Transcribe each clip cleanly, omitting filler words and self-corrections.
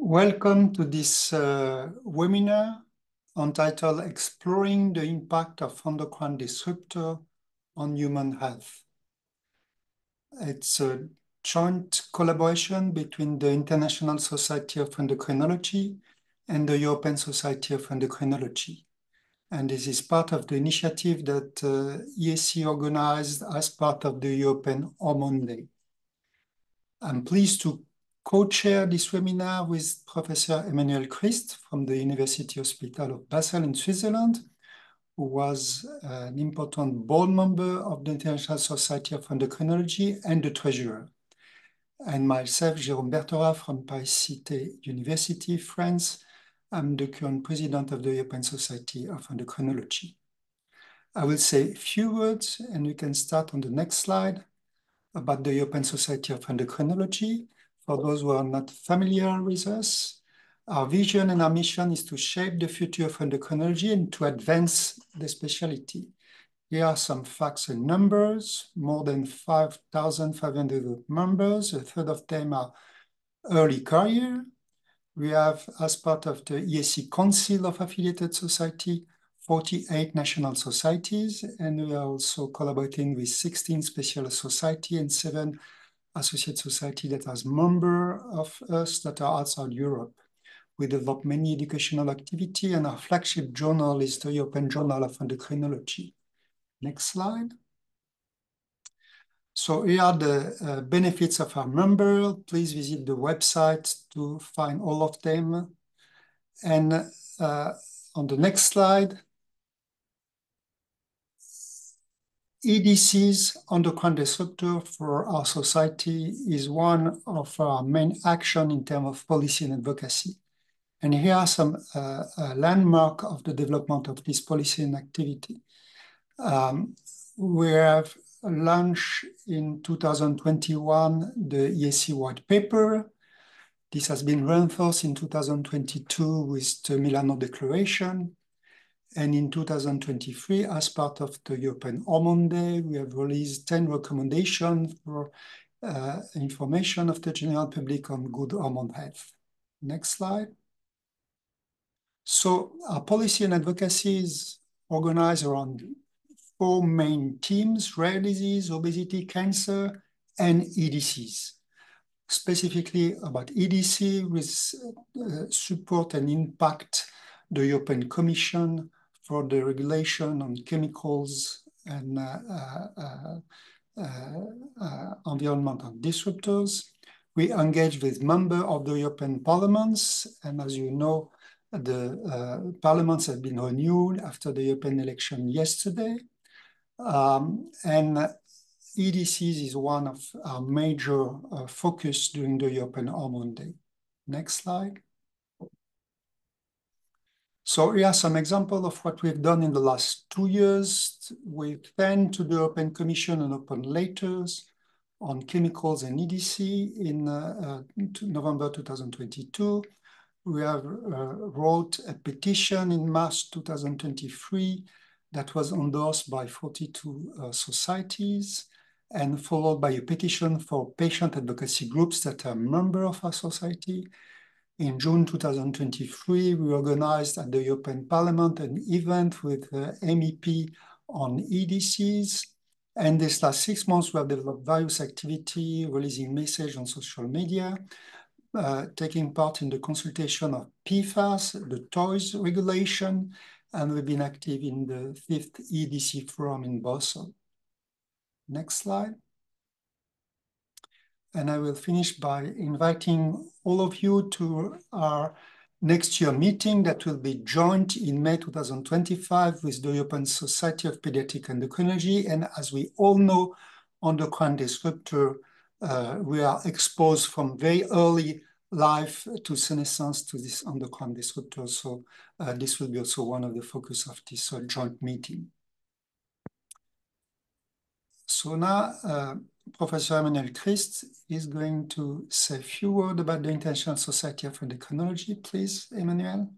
Welcome to this webinar entitled Exploring the Impact of Endocrine Disruptor on Human Health. It's a joint collaboration between the International Society of Endocrinology and the European Society of Endocrinology. And this is part of the initiative that ISE organized as part of the European Hormone Day. I'm pleased to co-chair this webinar with Professor Emmanuel Christ from the University Hospital of Basel in Switzerland, who was an important board member of the International Society of Endocrinology and the treasurer. And myself, Jérôme Berthora from Paris-Cité University, France. I'm the current president of the European Society of Endocrinology. I will say a few words, and we can start on the next slide, about the European Society of Endocrinology. For those who are not familiar with us, our vision and our mission is to shape the future of endocrinology and to advance the specialty. Here are some facts and numbers. More than 5,500 members, a third of them are early career. We have, as part of the ISE Council of Affiliated Society, 48 national societies, and we are also collaborating with 16 special societies and 7 associate societies that are members of us that are outside Europe. We develop many educational activities, and our flagship journal is the European Journal of Endocrinology. Next slide. So here are the benefits of our member. Please visit the website to find all of them. And on the next slide, EDC's endocrine disruptor for our society is one of our main actions in terms of policy and advocacy. And here are some landmarks of the development of this policy and activity. We have launched in 2021 the ISE white paper. This has been reinforced in 2022 with the Milano Declaration. And in 2023, as part of the European Hormone Day, we have released 10 recommendations for information of the general public on good hormone health. Next slide. So our policy and advocacy is organized around 4 main themes: rare disease, obesity, cancer, and EDCs. Specifically about EDC, with support and impact the European Commission for the regulation on chemicals and environmental disruptors. We engage with members of the European parliaments, and as you know, the parliaments have been renewed after the European election yesterday. And EDCs is one of our major focus during the European Hormone Day. Next slide. So here are some examples of what we've done in the last 2 years. We sent to the European Commission an open letters on chemicals and EDC in November 2022. We have wrote a petition in March 2023 that was endorsed by 42 societies and followed by a petition for patient advocacy groups that are members of our society. In June 2023, we organized at the European Parliament an event with MEP on EDCs. And this last 6 months, we have developed various activities, releasing messages on social media, taking part in the consultation of PFAS, the toys regulation, and we've been active in the 5th EDC forum in Brussels. Next slide. And I will finish by inviting all of you to our next year meeting that will be joint in May 2025 with the European Society of Pediatric Endocrinology. And as we all know, endocrine disruptor, we are exposed from very early life to senescence to this endocrine disruptor. So this will be also one of the focus of this joint meeting. So now, Professor Emmanuel Christ is going to say a few words about the International Society of Endocrinology. Please, Emmanuel.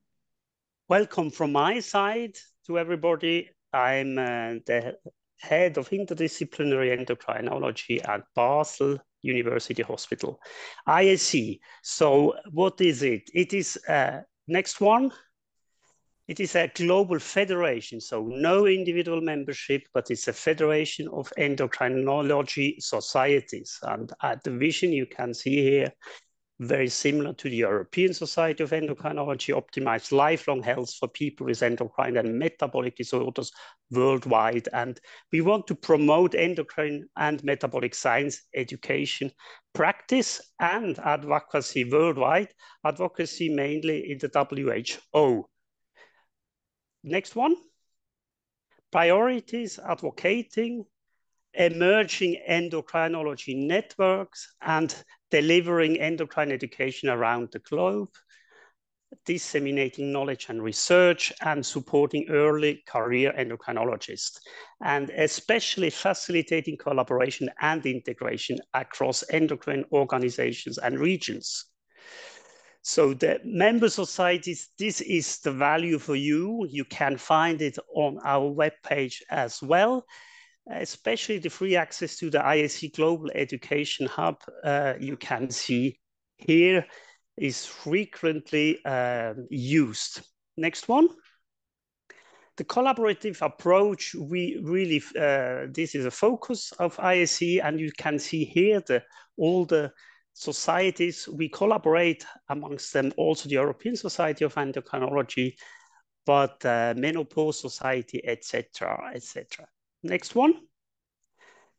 Welcome from my side to everybody. I'm the head of interdisciplinary endocrinology at Basel University Hospital. ISE. So what is it? It is, next one. It is a global federation, so no individual membership, but it's a federation of endocrinology societies. And at the vision you can see here, very similar to the European Society of Endocrinology, optimize lifelong health for people with endocrine and metabolic disorders worldwide. And we want to promote endocrine and metabolic science education, practice, and advocacy worldwide, advocacy mainly in the WHO. Next one. Priorities, advocating, emerging endocrinology networks, and delivering endocrine education around the globe, disseminating knowledge and research, and supporting early career endocrinologists, and especially facilitating collaboration and integration across endocrine organizations and regions. So the member societies, this is the value for you. You can find it on our webpage as well, especially the free access to the ISE Global Education Hub. You can see here is frequently used. Next one. The collaborative approach, we really, this is a focus of ISE, and you can see here all the societies. We collaborate amongst them, also the European Society of Endocrinology, but Menopause Society, etc., etc. Next one.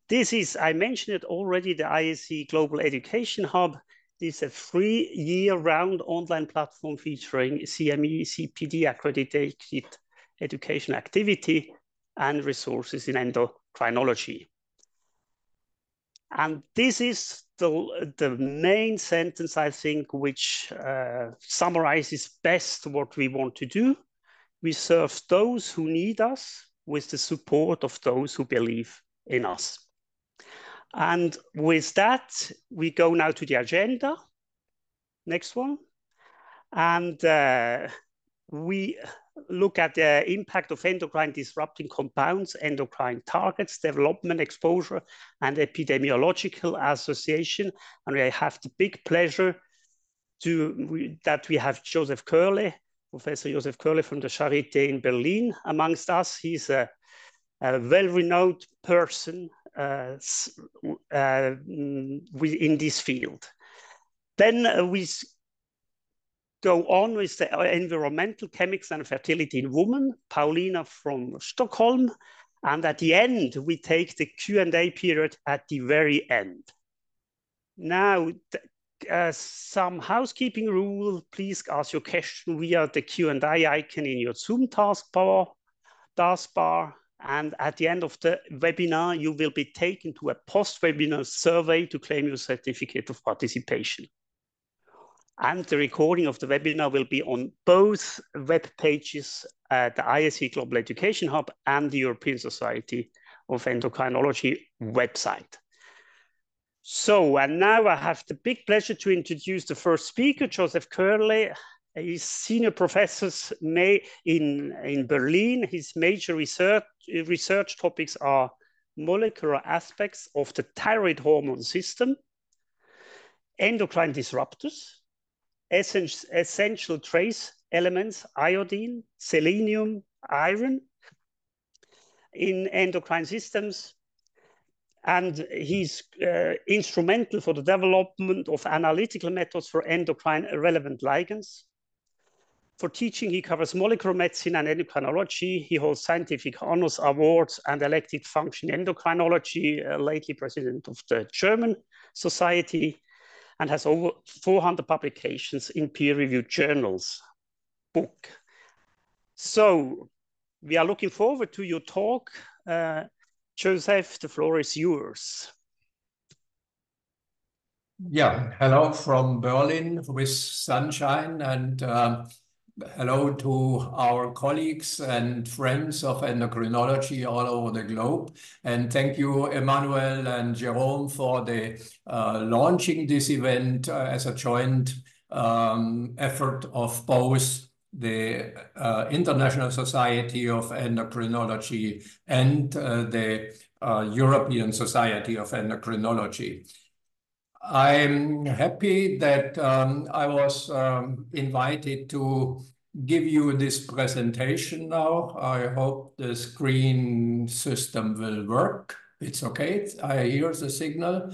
This is, I mentioned it already, the ISE Global Education Hub. This is a free year-round online platform featuring CME, CPD accredited education activity and resources in endocrinology. And this is the main sentence, I think, which summarizes best what we want to do. We serve those who need us with the support of those who believe in us. And with that, we go now to the agenda. Next one. And we look at the impact of endocrine disrupting compounds, endocrine targets, development, exposure, and epidemiological association. And I have the big pleasure that we have Josef Köhrle, Professor Josef Köhrle from the Charité in Berlin amongst us. He's a well-renowned person in this field. Then we go on with the environmental chemics and fertility in women, Pauliina from Stockholm. And at the end, we take the Q&A period at the very end. Now, some housekeeping rule, please ask your question via the Q&A icon in your Zoom taskbar. And at the end of the webinar, you will be taken to a post-webinar survey to claim your certificate of participation. And the recording of the webinar will be on both web pages, the ISE Global Education Hub and the European Society of Endocrinology website. So, and now I have the big pleasure to introduce the first speaker, Josef Köhrle. He's senior professor in Berlin. His major research topics are molecular aspects of the thyroid hormone system, endocrine disruptors, essential trace elements, iodine, selenium, iron in endocrine systems. And he's instrumental for the development of analytical methods for endocrine relevant ligands. For teaching, he covers molecular medicine and endocrinology. He holds scientific honors awards and elected function endocrinology, lately president of the German Society, and has over 400 publications in peer-reviewed journals. Book. So we are looking forward to your talk. Josef, the floor is yours. Yeah, hello from Berlin with sunshine, and hello to our colleagues and friends of endocrinology all over the globe. And thank you, Emmanuel and Jerome, for the launching this event as a joint effort of both the International Society of Endocrinology and the European Society of Endocrinology. I'm happy that I was invited to give you this presentation now. I hope the screen system will work. It's okay. I hear the signal.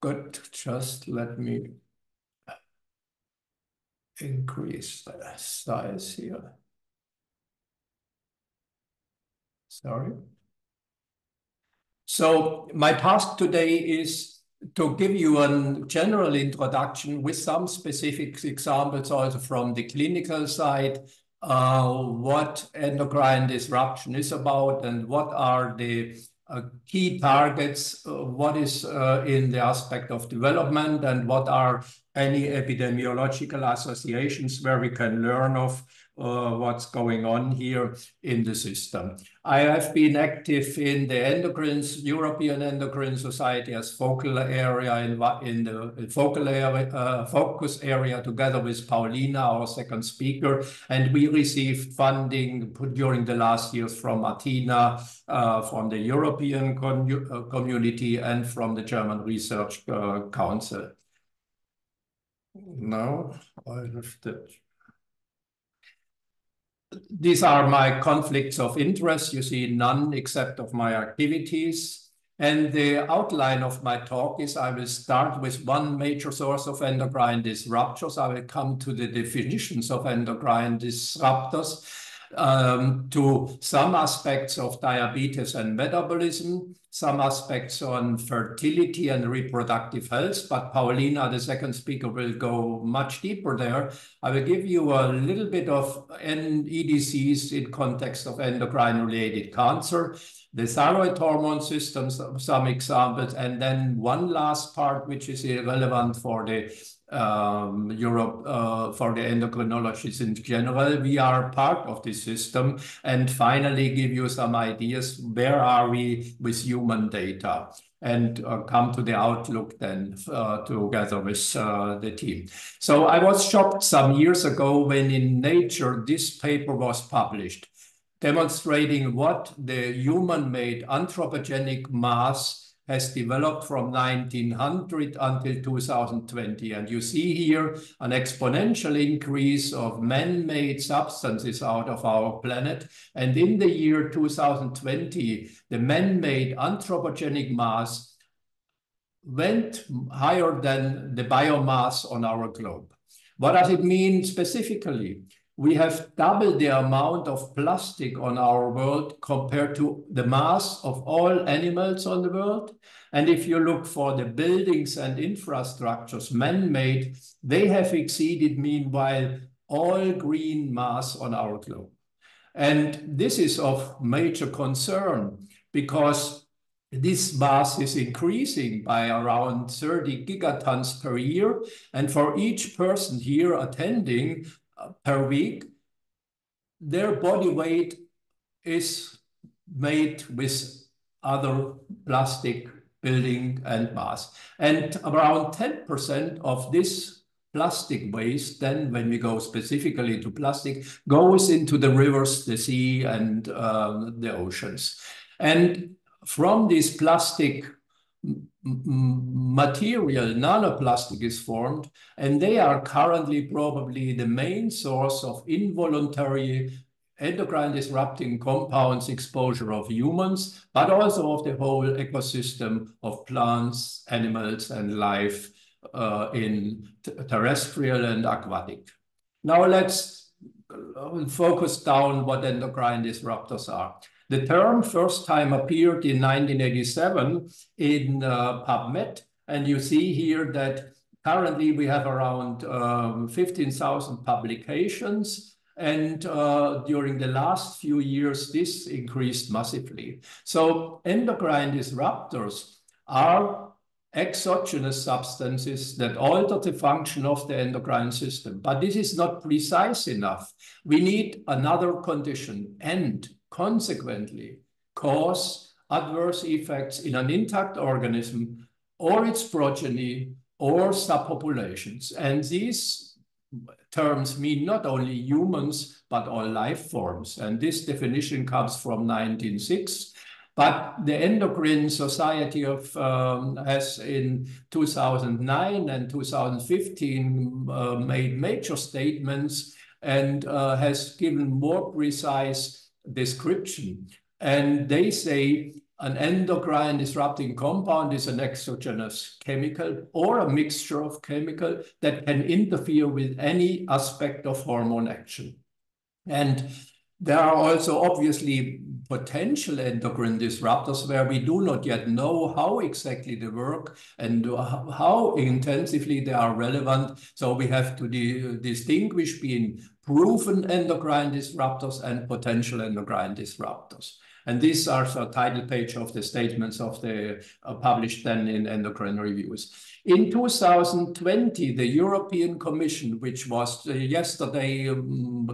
Good. Just let me increase the size here. Sorry. So my task today is to give you a general introduction with some specific examples also from the clinical side, what endocrine disruption is about and what are the key targets, what is in the aspect of development and what are any epidemiological associations where we can learn of what's going on here in the system. I have been active in the endocrines, European Endocrine Society as focal area in the focal area, focus area together with Pauliina, our second speaker, and we received funding during the last years from Athena, from the European community and from the German Research Council. Now I have that. These are my conflicts of interest. You see none except of my activities. And the outline of my talk is I will start with one major source of endocrine disruptors. I will come to the definitions of endocrine disruptors, to some aspects of diabetes and metabolism, some aspects on fertility and reproductive health, but Pauliina, the second speaker, will go much deeper there. I will give you a little bit of EDCs in context of endocrine-related cancer, the thyroid hormone systems, some examples, and then one last part, which is relevant for the Europe, for the endocrinologists in general. We are part of this system, and finally give you some ideas, where are we with human data, and come to the outlook then together with the team. So I was shocked some years ago when in Nature this paper was published, demonstrating what the human-made anthropogenic mass has developed from 1900 until 2020. And you see here an exponential increase of man-made substances out of our planet. And in the year 2020, the man-made anthropogenic mass went higher than the biomass on our globe. What does it mean specifically? We have doubled the amount of plastic on our world compared to the mass of all animals on the world. And if you look for the buildings and infrastructures, man-made, they have exceeded, meanwhile, all green mass on our globe. And this is of major concern because this mass is increasing by around 30 gigatons per year. And for each person here attending, per week, their body weight is made with other plastic building and mass. And around 10% of this plastic waste, then when we go specifically to plastic, goes into the rivers, the sea, and the oceans. And from this plastic material, nanoplastic is formed, and they are currently probably the main source of involuntary endocrine disrupting compounds exposure of humans, but also of the whole ecosystem of plants, animals, and life in terrestrial and aquatic. Now let's focus down what endocrine disruptors are. The term first time appeared in 1987 in PubMed, and you see here that currently we have around 15,000 publications, and during the last few years this increased massively. So endocrine disruptors are exogenous substances that alter the function of the endocrine system, but this is not precise enough. We need another condition, and consequently cause adverse effects in an intact organism or its progeny or subpopulations. And these terms mean not only humans, but all life forms. And this definition comes from 1906. But the Endocrine Society of has in 2009 and 2015 made major statements and has given more precise description. And they say an endocrine disrupting compound is an exogenous chemical or a mixture of chemical that can interfere with any aspect of hormone action. And there are also obviously potential endocrine disruptors where we do not yet know how exactly they work and how intensively they are relevant. So we have to distinguish between proven endocrine disruptors and potential endocrine disruptors. And these are the title page of the statements of the published then in Endocrine Reviews. In 2020, the European Commission, which was yesterday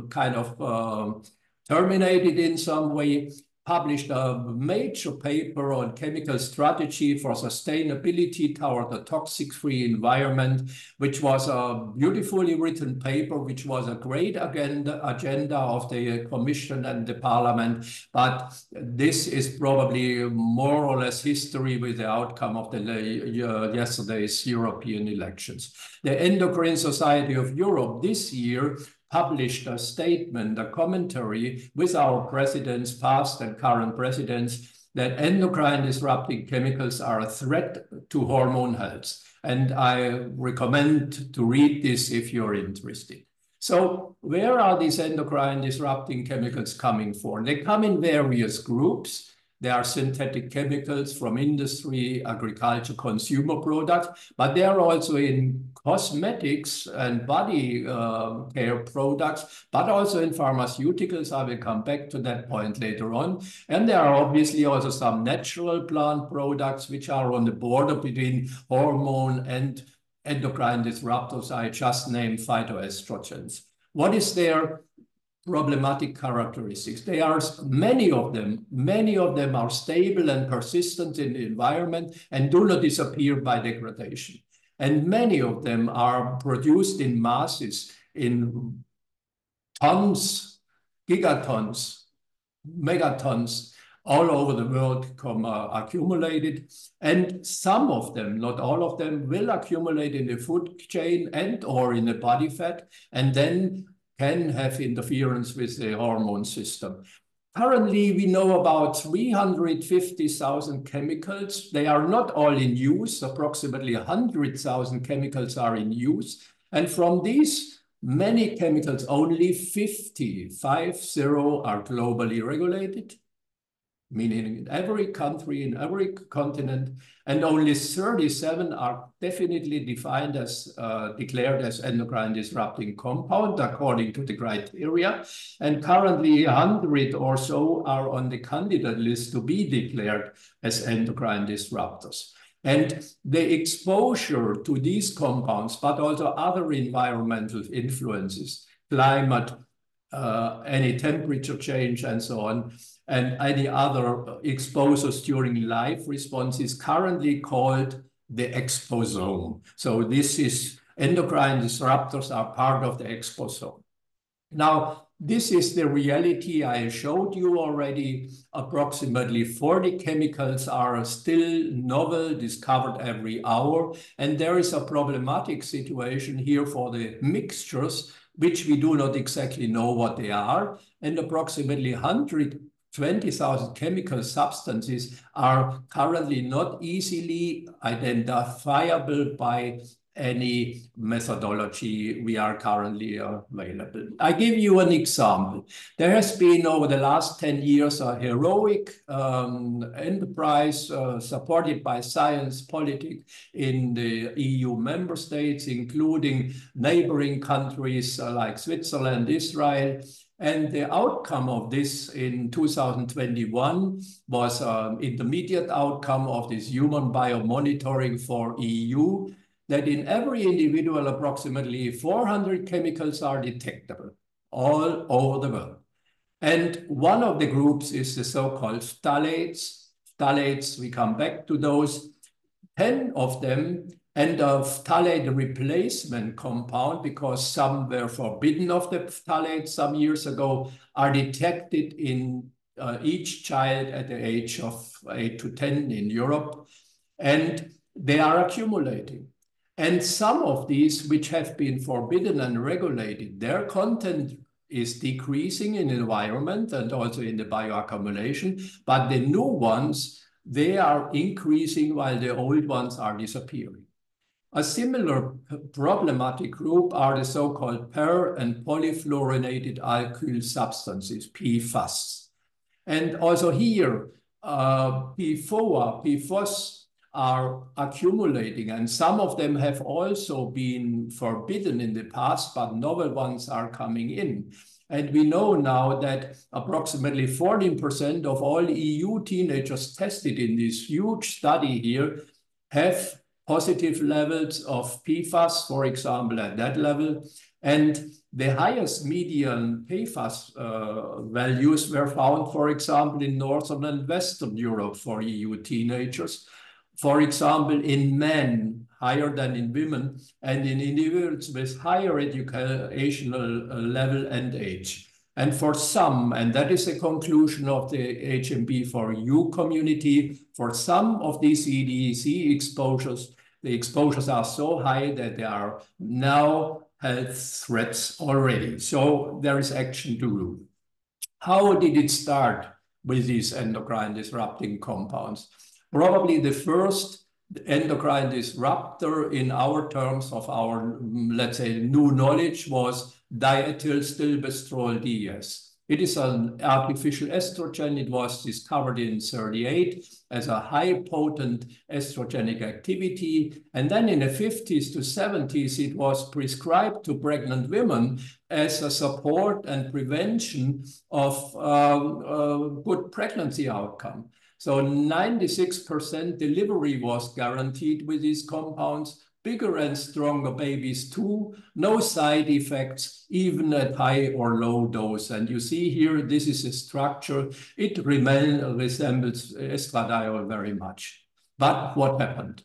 kind of terminated in some way, published a major paper on chemical strategy for sustainability toward a toxic-free environment, which was a beautifully written paper, which was a great agenda of the Commission and the Parliament. But this is probably more or less history with the outcome of the yesterday's European elections. The Endocrine Society of Europe this year published a statement, a commentary with our presidents, past and current presidents, that endocrine disrupting chemicals are a threat to hormone health. And I recommend to read this if you're interested. So where are these endocrine disrupting chemicals coming from? They come in various groups. There are synthetic chemicals from industry, agriculture, consumer products, but they are also in cosmetics and body care products, but also in pharmaceuticals. I will come back to that point later on. And there are obviously also some natural plant products which are on the border between hormone and endocrine disruptors. I just named phytoestrogens. What is their problematic characteristics? They are many of them are stable and persistent in the environment and do not disappear by degradation. And many of them are produced in masses, in tons, gigatons, megatons, all over the world accumulated. And some of them, not all of them, will accumulate in the food chain and or in the body fat, and then can have interference with the hormone system. Currently, we know about 350,000 chemicals. They are not all in use. Approximately 100,000 chemicals are in use. And from these many chemicals, only 50 are globally regulated, meaning in every country, in every continent, and only 37 are definitely defined as, declared as endocrine disrupting compound according to the criteria. And currently 100 or so are on the candidate list to be declared as endocrine disruptors. And the exposure to these compounds, but also other environmental influences, climate, any temperature change and so on, and any other exposures during life response is currently called the exposome. So this is endocrine disruptors are part of the exposome. Now, this is the reality I showed you already. Approximately 40 chemicals are still novel, discovered every hour. And there is a problematic situation here for the mixtures, which we do not exactly know what they are. And approximately 120,000 chemical substances are currently not easily identifiable by any methodology we are currently available. I give you an example. There has been over the last 10 years a heroic enterprise supported by science, politics in the EU member states, including neighboring countries like Switzerland, Israel. And the outcome of this in 2021 was an intermediate outcome of this human biomonitoring for EU, that in every individual, approximately 400 chemicals are detectable all over the world. And one of the groups is the so-called phthalates. Phthalates, we come back to those, 10 of them, and a phthalate replacement compound, because some were forbidden of the phthalates some years ago, are detected in each child at the age of 8 to 10 in Europe, and they are accumulating. And some of these which have been forbidden and regulated, their content is decreasing in the environment and also in the bioaccumulation, but the new ones, they are increasing while the old ones are disappearing. A similar problematic group are the so-called per- and polyfluorinated alkyl substances, PFAS. And also here, PFOA, PFOS are accumulating, and some of them have also been forbidden in the past, but novel ones are coming in. And we know now that approximately 14% of all EU teenagers tested in this huge study here have positive levels of PFAS, for example, at that level. And the highest median PFAS values were found, for example, in Northern and Western Europe for EU teenagers. For example, in men, higher than in women, and in individuals with higher educational level and age. And for some, and that is a conclusion of the HMB4U community, for some of these EDEC exposures, the exposures are so high that they are now health threats already. So there is action to do. How did it start with these endocrine disrupting compounds? Probably the first endocrine disruptor in our terms of our, let's say, new knowledge was diethylstilbestrol DS. It is an artificial estrogen. It was discovered in 1938 as a high potent estrogenic activity. And then in the 50s to 70s, it was prescribed to pregnant women as a support and prevention of good pregnancy outcome. So 96% delivery was guaranteed with these compounds, bigger and stronger babies too, no side effects, even at high or low dose. And you see here, this is a structure. It resembles estradiol very much. But what happened?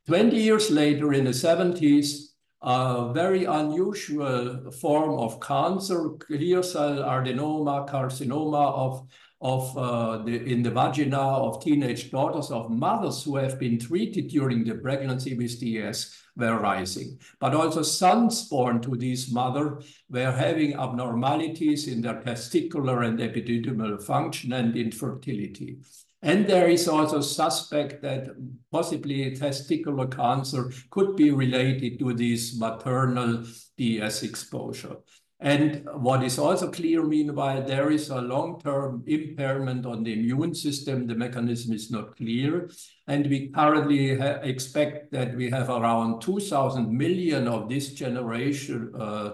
20 years later, in the 70s, a very unusual form of cancer, clear cell adenoma, carcinoma in the vagina of teenage daughters of mothers who have been treated during the pregnancy with DS were rising. But also sons born to these mothers were having abnormalities in their testicular and epididymal function and infertility. And there is also suspect that possibly testicular cancer could be related to this maternal DS exposure. And what is also clear, meanwhile, there is a long-term impairment on the immune system. The mechanism is not clear. And we currently expect that we have around 2,000 million of this generation,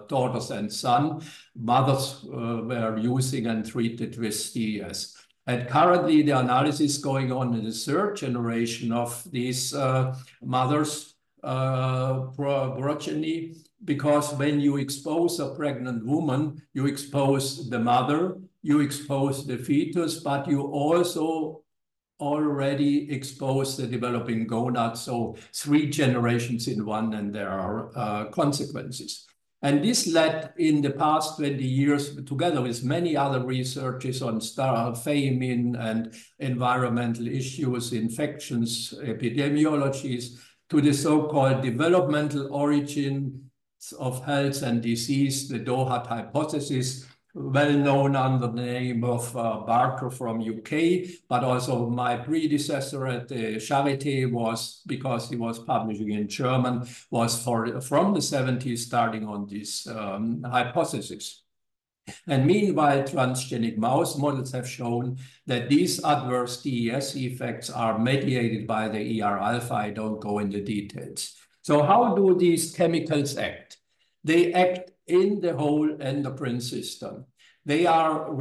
daughters and sons, mothers were using and treated with DS. And currently the analysis going on in the third generation of these mothers' progeny, because when you expose a pregnant woman, you expose the mother, you expose the fetus, but you also already expose the developing gonad. So 3 generations in one, and there are consequences. And this led in the past 20 years, together with many other researches on famine and environmental issues, infections, epidemiologies, to the so-called developmental origin of health and disease, the DOHAT hypothesis, well known under the name of Barker from UK, but also my predecessor at the Charité was, because he was publishing in German, was from the 70s starting on this hypothesis. And meanwhile, transgenic mouse models have shown that these adverse DES effects are mediated by the ER alpha. I don't go into details. So how do these chemicals act? They act in the whole endocrine system. They are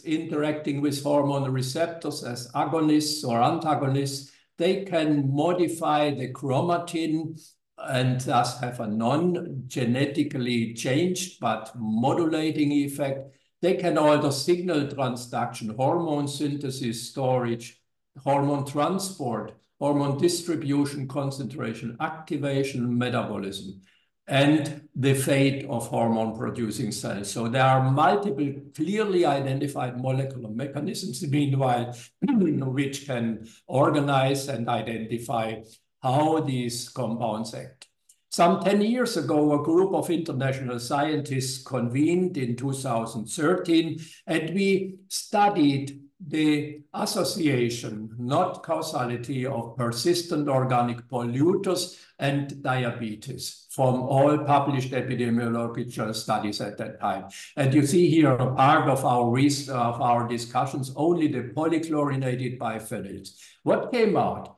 interacting with hormone receptors as agonists or antagonists. They can modify the chromatin and thus have a non-genetically changed but modulating effect. They can also signal transduction, hormone synthesis, storage, hormone transport, hormone distribution, concentration, activation, metabolism. and the fate of hormone-producing cells. So there are multiple clearly identified molecular mechanisms, meanwhile, which can organize and identify how these compounds act. Some 10 years ago, a group of international scientists convened in 2013, and we studied the association, not causality, of persistent organic polluters and diabetes from all published epidemiological studies at that time. And you see here a part of our discussions, only the polychlorinated biphenyls. What came out?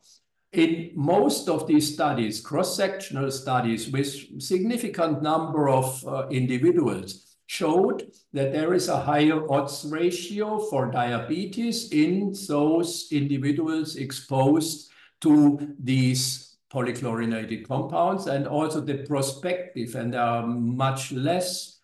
In most of these studies, cross-sectional studies with significant number of individuals, showed that there is a higher odds ratio for diabetes in those individuals exposed to these polychlorinated compounds, and also the prospective, and there are much less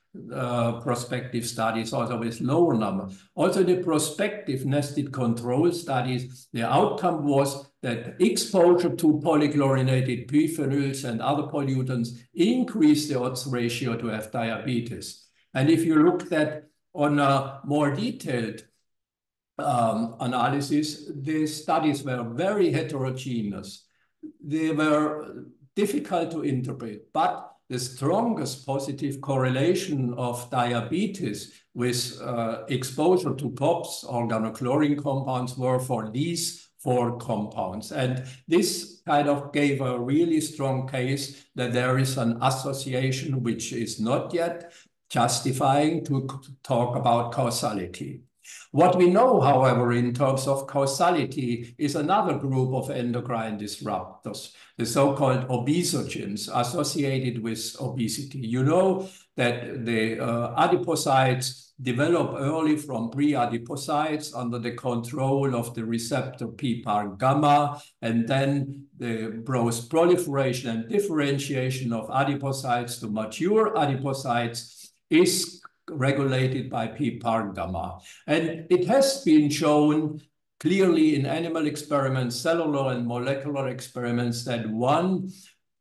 prospective studies also with lower number. Also the prospective nested control studies, the outcome was that exposure to polychlorinated biphenyls and other pollutants increased the odds ratio to have diabetes. And if you look at on a more detailed analysis, the studies were very heterogeneous. They were difficult to interpret, but the strongest positive correlation of diabetes with exposure to POPs, organochlorine compounds, were for these 4 compounds. And this kind of gave a really strong case that there is an association which is not yet justifying to talk about causality. What we know, however, in terms of causality is another group of endocrine disruptors, the so-called obesogens associated with obesity. You know that the adipocytes develop early from pre-adipocytes under the control of the receptor PPAR gamma, and then the proliferation and differentiation of adipocytes to mature adipocytes is regulated by PPAR gamma. And it has been shown clearly in animal experiments, cellular and molecular experiments, that one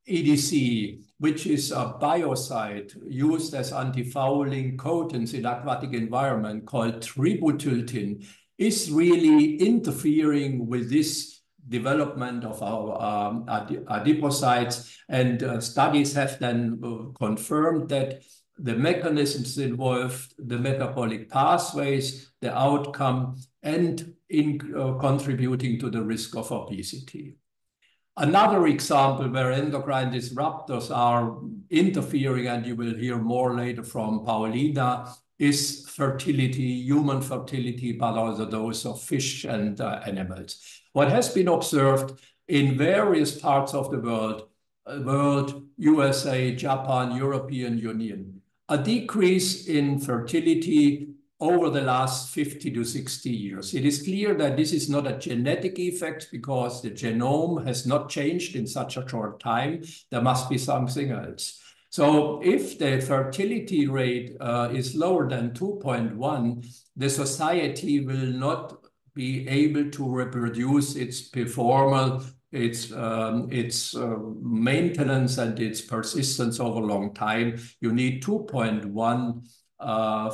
EDC, which is a biocide used as antifouling coatings in aquatic environment called tributyltin, is really interfering with this development of our adipocytes. And studies have then confirmed that the mechanisms involved, the metabolic pathways, the outcome, and in contributing to the risk of obesity. Another example where endocrine disruptors are interfering, and you will hear more later from Pauliina, is fertility, human fertility, but also those of fish and animals. What has been observed in various parts of the world, USA, Japan, European Union, a decrease in fertility over the last 50 to 60 years. It is clear that this is not a genetic effect because the genome has not changed in such a short time. There must be something else. So if the fertility rate is lower than 2.1, the society will not be able to reproduce its performance, its maintenance and its persistence over a long time. You need 2.1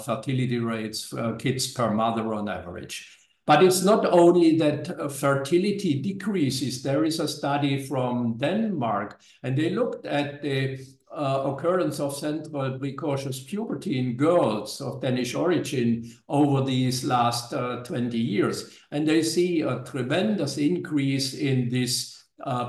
fertility rates, kids per mother on average. But it's not only that fertility decreases. There is a study from Denmark, and they looked at the occurrence of central precocious puberty in girls of Danish origin over these last 20 years. And they see a tremendous increase in this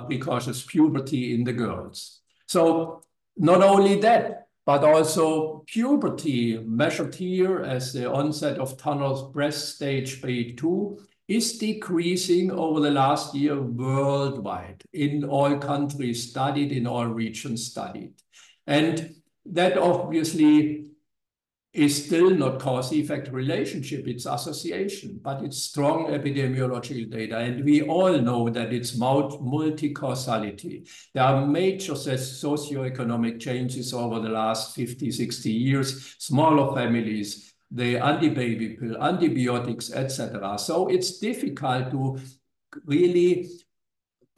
precocious puberty in the girls. So not only that, but also puberty, measured here as the onset of Tanner's breast stage B2, is decreasing over the last year worldwide, in all countries studied, in all regions studied. And that obviously is still not cause-effect relationship, it's association, but it's strong epidemiological data. And we all know that it's multi-causality. There are major socioeconomic changes over the last 50, 60 years, smaller families, the anti-baby pill, antibiotics, etc. So it's difficult to really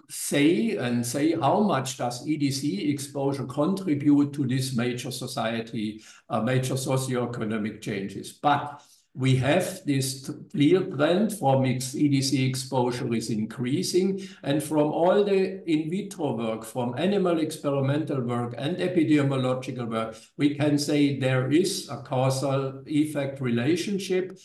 say how much does EDC exposure contribute to this major socioeconomic changes. But we have this clear trend from EDC exposure is increasing, and from all the in vitro work, from animal experimental work and epidemiological work, we can say there is a causal effect relationship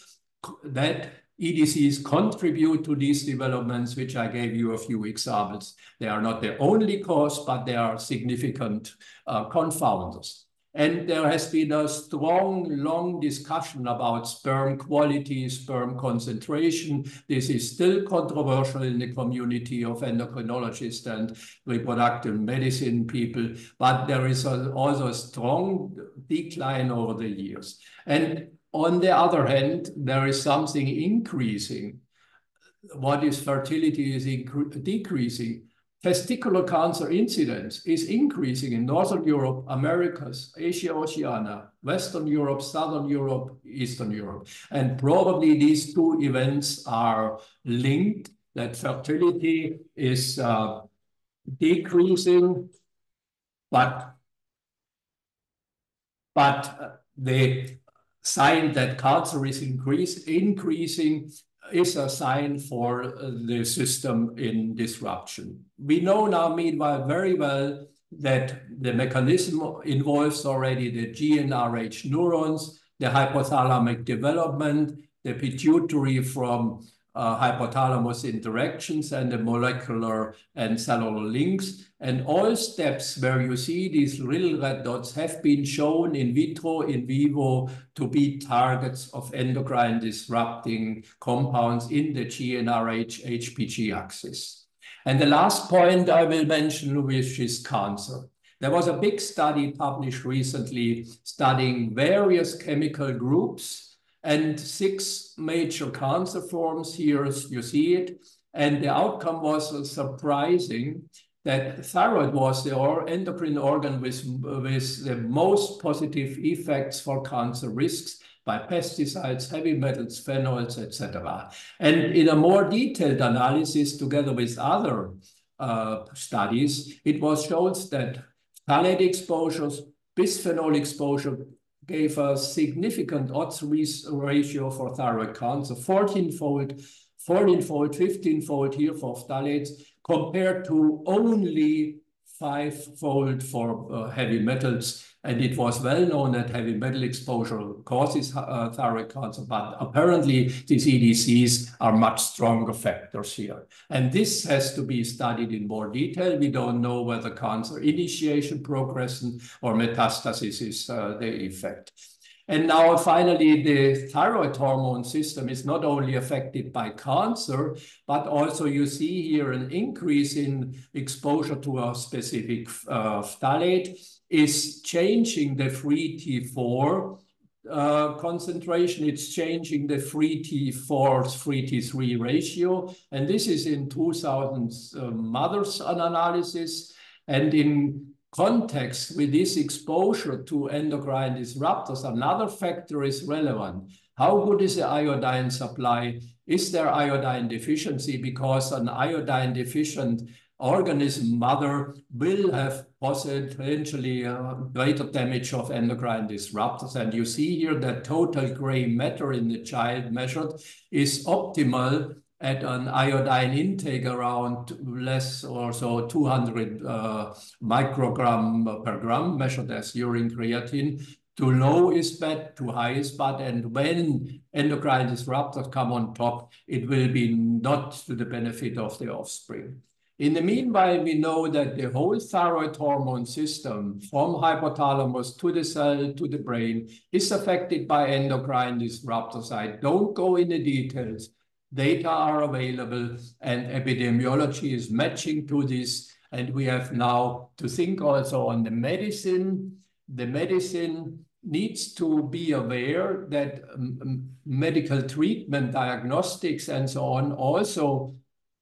that EDCs contribute to these developments, which I gave you a few examples. They are not the only cause, but they are significant confounders. And there has been a strong, long discussion about sperm quality, sperm concentration. This is still controversial in the community of endocrinologists and reproductive medicine people, but there is also a strong decline over the years. And on the other hand, there is something increasing. What is fertility is decreasing. Testicular cancer incidence is increasing in Northern Europe, Americas, Asia, Oceania, Western Europe, Southern Europe, Eastern Europe. And probably these two events are linked, that fertility is decreasing, but the sign that cancer is increasing is a sign for the system in disruption. We know now, meanwhile, very well that the mechanism involves already the GnRH neurons, the hypothalamic development, the pituitary from hypothalamus interactions, and the molecular and cellular links. And all steps where you see these little red dots have been shown in vitro, in vivo, to be targets of endocrine disrupting compounds in the GnRH-HPG axis. And the last point I will mention, which is cancer. There was a big study published recently studying various chemical groups and 6 major cancer forms. Here you see it. And the outcome was surprising, that thyroid was the endocrine organ with the most positive effects for cancer risks by pesticides, heavy metals, phenols, etc. And in a more detailed analysis, together with other studies, it was shown that phthalate exposures, bisphenol exposure gave a significant odds ratio for thyroid cancer, 14-fold, 15-fold here for phthalates, compared to only 5-fold for heavy metals. And it was well known that heavy metal exposure causes thyroid cancer, but apparently these EDCs are much stronger factors here. And this has to be studied in more detail. We don't know whether cancer initiation, progression, or metastasis is the effect. And now finally, the thyroid hormone system is not only affected by cancer, but also you see here an increase in exposure to a specific phthalate is changing the free T4 concentration. It's changing the free T4, free T3 ratio. And this is in 2000 mothers analysis. And in context with this exposure to endocrine disruptors, another factor is relevant. How good is the iodine supply? Is there iodine deficiency? Because an iodine deficient organism mother will have potentially greater damage of endocrine disruptors. And you see here that total gray matter in the child measured is optimal at an iodine intake around less or so 200 microgram per gram measured as urine creatine. Too low is bad, too high is bad. And when endocrine disruptors come on top, it will be not to the benefit of the offspring. In the meanwhile, we know that the whole thyroid hormone system, from hypothalamus to the cell to the brain, is affected by endocrine disruptors. I don't go into details. Data are available and epidemiology is matching to this. And we have now to think also on the medicine. The medicine needs to be aware that medical treatment, diagnostics, and so on also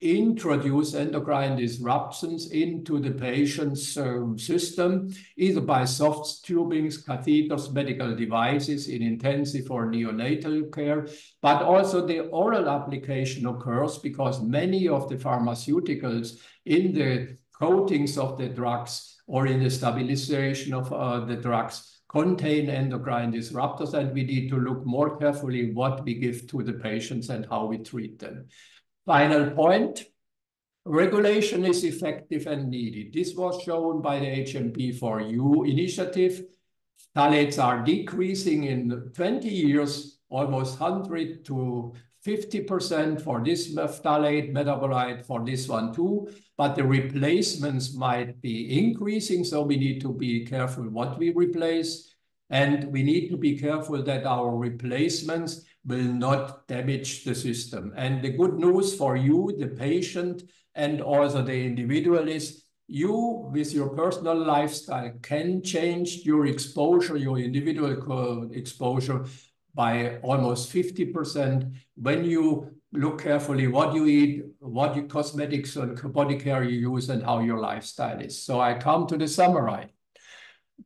introduce endocrine disruptions into the patient's system, either by soft tubings, catheters, medical devices in intensive or neonatal care, but also the oral application occurs because many of the pharmaceuticals in the coatings of the drugs or in the stabilization of the drugs contain endocrine disruptors, and we need to look more carefully what we give to the patients and how we treat them. Final point, regulation is effective and needed. This was shown by the HMP4U initiative. Phthalates are decreasing in 20 years, almost 100 to 50% for this phthalate metabolite, for this one too, but the replacements might be increasing, so we need to be careful what we replace, and we need to be careful that our replacements will not damage the system. And the good news for you, the patient, and also the individual is you, with your personal lifestyle, can change your exposure, your individual exposure by almost 50% when you look carefully what you eat, what your cosmetics and body care you use, and how your lifestyle is. So I come to the summary.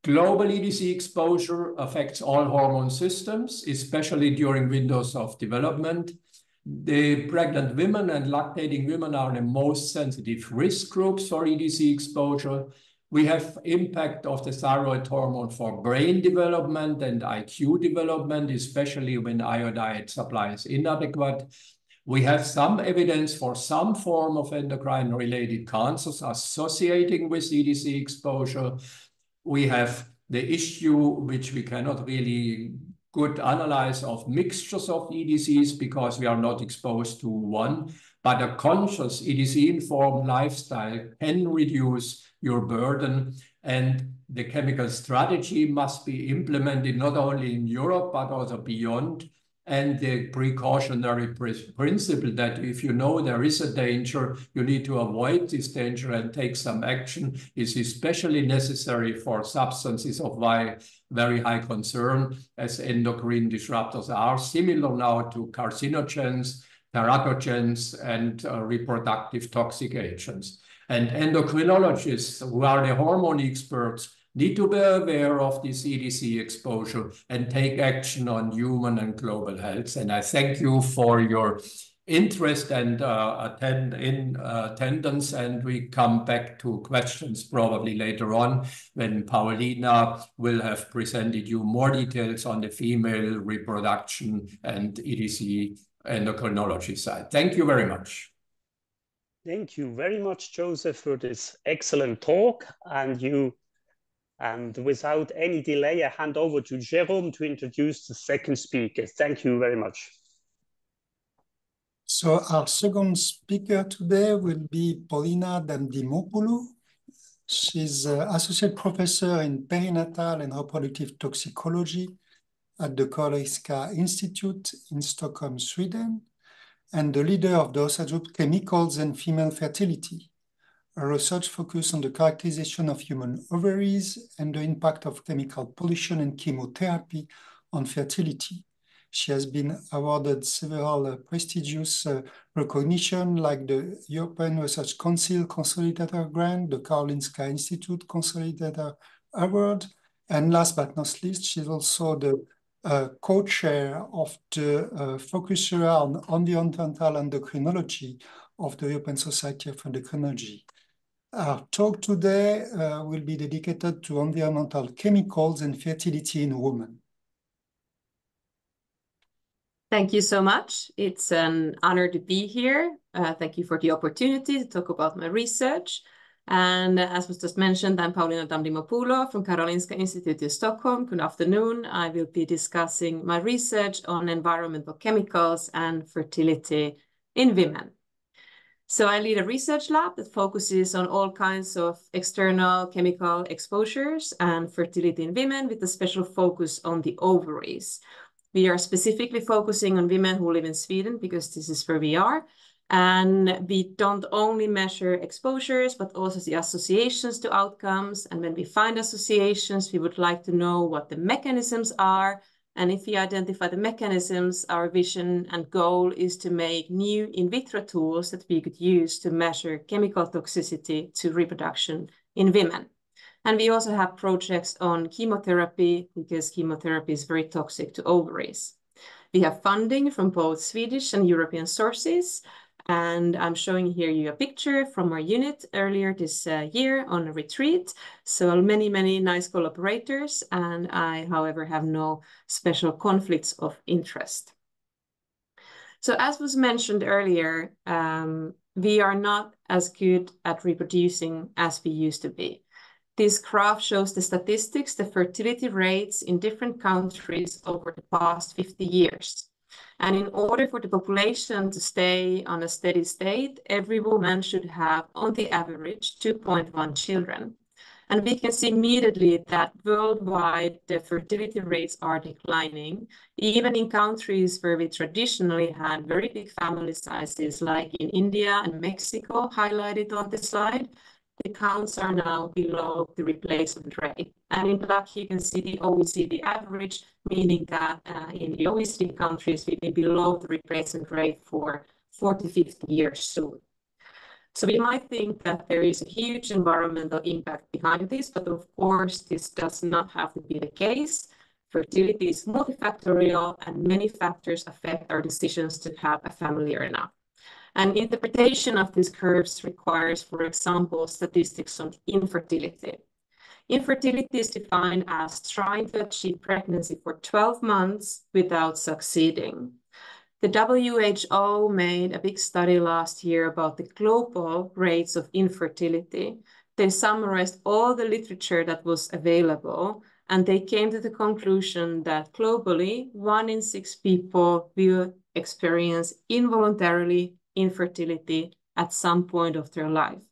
Global EDC exposure affects all hormone systems, especially during windows of development. The pregnant women and lactating women are the most sensitive risk groups for EDC exposure. We have impact of the thyroid hormone for brain development and IQ development, especially when iodide supply is inadequate. We have some evidence for some form of endocrine-related cancers associating with EDC exposure. We have the issue, which we cannot really good analyze, of mixtures of EDCs because we are not exposed to one, but a conscious EDC-informed lifestyle can reduce your burden, and the chemical strategy must be implemented not only in Europe, but also beyond. And the precautionary principle that if you know there is a danger, you need to avoid this danger and take some action is especially necessary for substances of very high concern, as endocrine disruptors are, similar now to carcinogens, teratogens, and reproductive toxic agents. And endocrinologists, who are the hormone experts, need to be aware of this EDC exposure and take action on human and global health. And I thank you for your interest and attendance, and we come back to questions probably later on when Pauliina will have presented you more details on the female reproduction and EDC endocrinology side. Thank you very much. Thank you very much, Josef, for this excellent talk. And without any delay, I hand over to Jérôme to introduce the second speaker. Thank you very much. So our second speaker today will be Pauliina Damdimopoulou. She's Associate Professor in Perinatal and Reproductive Toxicology at the Karolinska Institute in Stockholm, Sweden, and the leader of the research group Chemicals and Female Fertility, a research focus on the characterization of human ovaries and the impact of chemical pollution and chemotherapy on fertility. She has been awarded several prestigious recognition, like the European Research Council Consolidator Grant, the Karolinska Institute Consolidator Award, and last but not least, she's also the co-chair of the focus area on environmental endocrinology of the European Society of Endocrinology. Our talk today will be dedicated to environmental chemicals and fertility in women. Thank you so much. It's an honor to be here. Thank you for the opportunity to talk about my research. And as was just mentioned, I'm Pauliina Damdimopoulou from Karolinska Institute in Stockholm. Good afternoon. I will be discussing my research on environmental chemicals and fertility in women. So I lead a research lab that focuses on all kinds of external chemical exposures and fertility in women, with a special focus on the ovaries. We are specifically focusing on women who live in Sweden because this is where we are. And we don't only measure exposures, but also the associations to outcomes. And when we find associations, we would like to know what the mechanisms are And if we identify the mechanisms, our vision and goal is to make new in vitro tools that we could use to measure chemical toxicity to reproduction in women. And we also have projects on chemotherapy, because chemotherapy is very toxic to ovaries. We have funding from both Swedish and European sources. And I'm showing here you a picture from our unit earlier this year on a retreat. So many, many nice collaborators. And I, however, have no special conflicts of interest. So as was mentioned earlier, we are not as good at reproducing as we used to be. This graph shows the statistics, the fertility rates in different countries over the past 50 years. And in order for the population to stay on a steady state, every woman should have, on the average, 2.1 children. And we can see immediately that worldwide, the fertility rates are declining, even in countries where we traditionally had very big family sizes, like in India and Mexico, highlighted on this slide. The counts are now below the replacement rate. And in black, you can see the OECD average, meaning that in the OECD countries, we'll be below the replacement rate for 40, 50 years soon. So we might think that there is a huge environmental impact behind this, but of course, this does not have to be the case. Fertility is multifactorial, and many factors affect our decisions to have a family or not. And interpretation of these curves requires, for example, statistics on infertility. Infertility is defined as trying to achieve pregnancy for 12 months without succeeding. The WHO made a big study last year about the global rates of infertility. They summarized all the literature that was available, and they came to the conclusion that globally, 1 in 6 people will experience involuntarily infertility at some point of their life.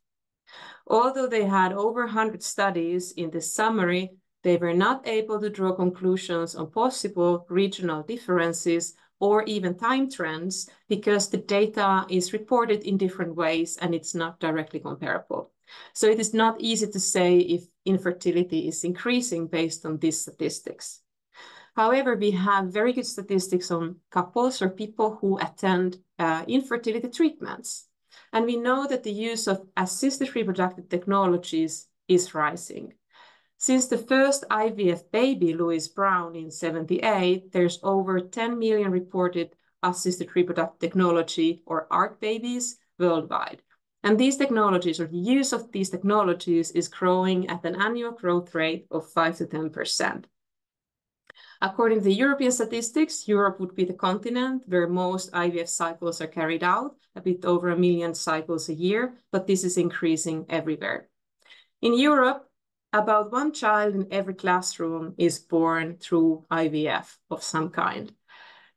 Although they had over 100 studies in this summary, they were not able to draw conclusions on possible regional differences or even time trends, because the data is reported in different ways and it's not directly comparable. So it is not easy to say if infertility is increasing based on these statistics. However, we have very good statistics on couples or people who attend infertility treatments. And we know that the use of assisted reproductive technologies is rising. Since the first IVF baby, Louise Brown, in 1978, there's over 10 million reported assisted reproductive technology or ART babies worldwide. And these technologies, or the use of these technologies, is growing at an annual growth rate of 5 to 10%. According to the European statistics, Europe would be the continent where most IVF cycles are carried out, a bit over 1 million cycles a year, but this is increasing everywhere. In Europe, about 1 child in every classroom is born through IVF of some kind.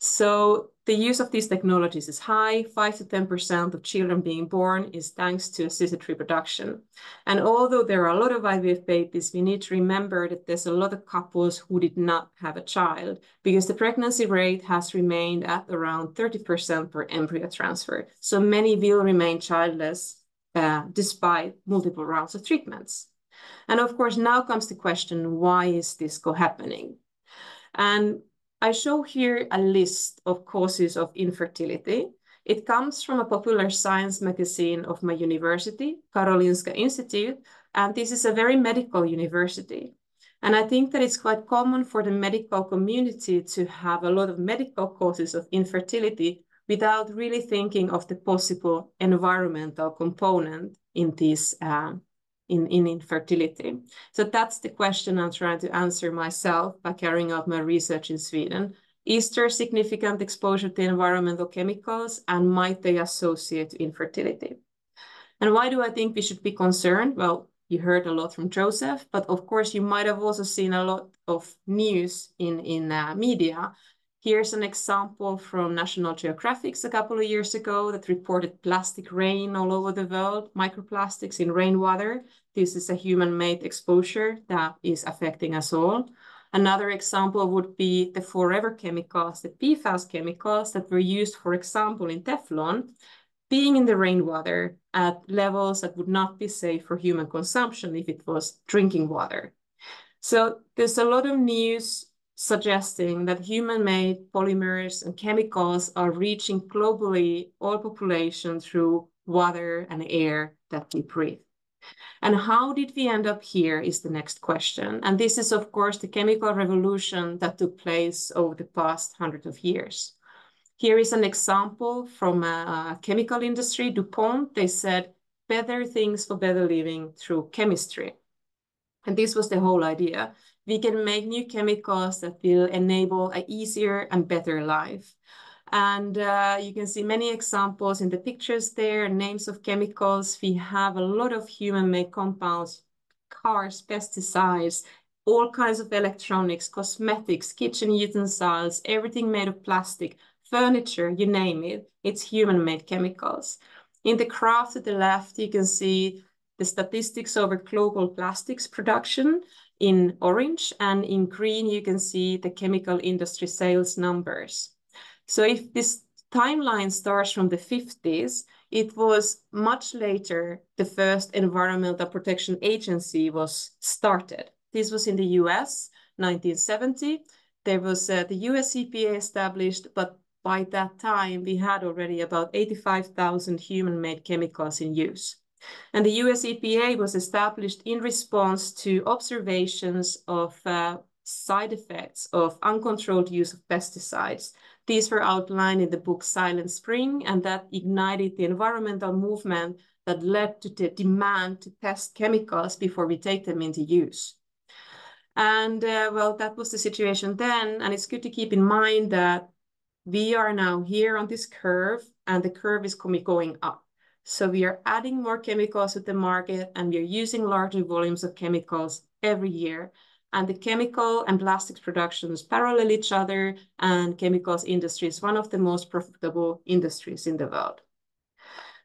So the use of these technologies is high. 5 to 10% of children being born is thanks to assisted reproduction. And although there are a lot of IVF babies, we need to remember that there's a lot of couples who did not have a child, because the pregnancy rate has remained at around 30% per embryo transfer. So many will remain childless despite multiple rounds of treatments. And of course, now comes the question, why is this happening? And I show here a list of causes of infertility. It comes from a popular science magazine of my university, Karolinska Institute, and this is a very medical university. And I think that it's quite common for the medical community to have a lot of medical causes of infertility without really thinking of the possible environmental component in these in infertility. So that's the question I'm trying to answer myself by carrying out my research in Sweden. Is there significant exposure to environmental chemicals, and might they associate infertility? And why do I think we should be concerned? Well, you heard a lot from Josef, but of course you might have also seen a lot of news in media. Here's an example from National Geographic a couple of years ago that reported plastic rain all over the world, microplastics in rainwater. This is a human-made exposure that is affecting us all. Another example would be the forever chemicals, the PFAS chemicals that were used, for example, in Teflon, being in the rainwater at levels that would not be safe for human consumption if it was drinking water. So there's a lot of news suggesting that human-made polymers and chemicals are reaching globally all population through water and air that we breathe. And how did we end up here is the next question. And this is, of course, the chemical revolution that took place over the past 100 of years. Here is an example from a chemical industry, DuPont. They said, better things for better living through chemistry. And this was the whole idea. We can make new chemicals that will enable an easier and better life. And you can see many examples in the pictures there, names of chemicals. We have a lot of human-made compounds, cars, pesticides, all kinds of electronics, cosmetics, kitchen utensils, everything made of plastic, furniture, you name it, it's human-made chemicals. In the graph to the left, you can see the statistics over global plastics production in orange, and in green, you can see the chemical industry sales numbers. So if this timeline starts from the 50s, it was much later the first Environmental Protection Agency was started. This was in the US, 1970. There was the US EPA established, but by that time, we had already about 85,000 human-made chemicals in use. And the US EPA was established in response to observations of side effects of uncontrolled use of pesticides. These were outlined in the book Silent Spring, and that ignited the environmental movement that led to the demand to test chemicals before we take them into use. And well, that was the situation then, and it's good to keep in mind that we are now here on this curve, and the curve is going up. So we are adding more chemicals to the market, and we are using larger volumes of chemicals every year. And the chemical and plastics productions parallel each other, and chemicals industry is one of the most profitable industries in the world.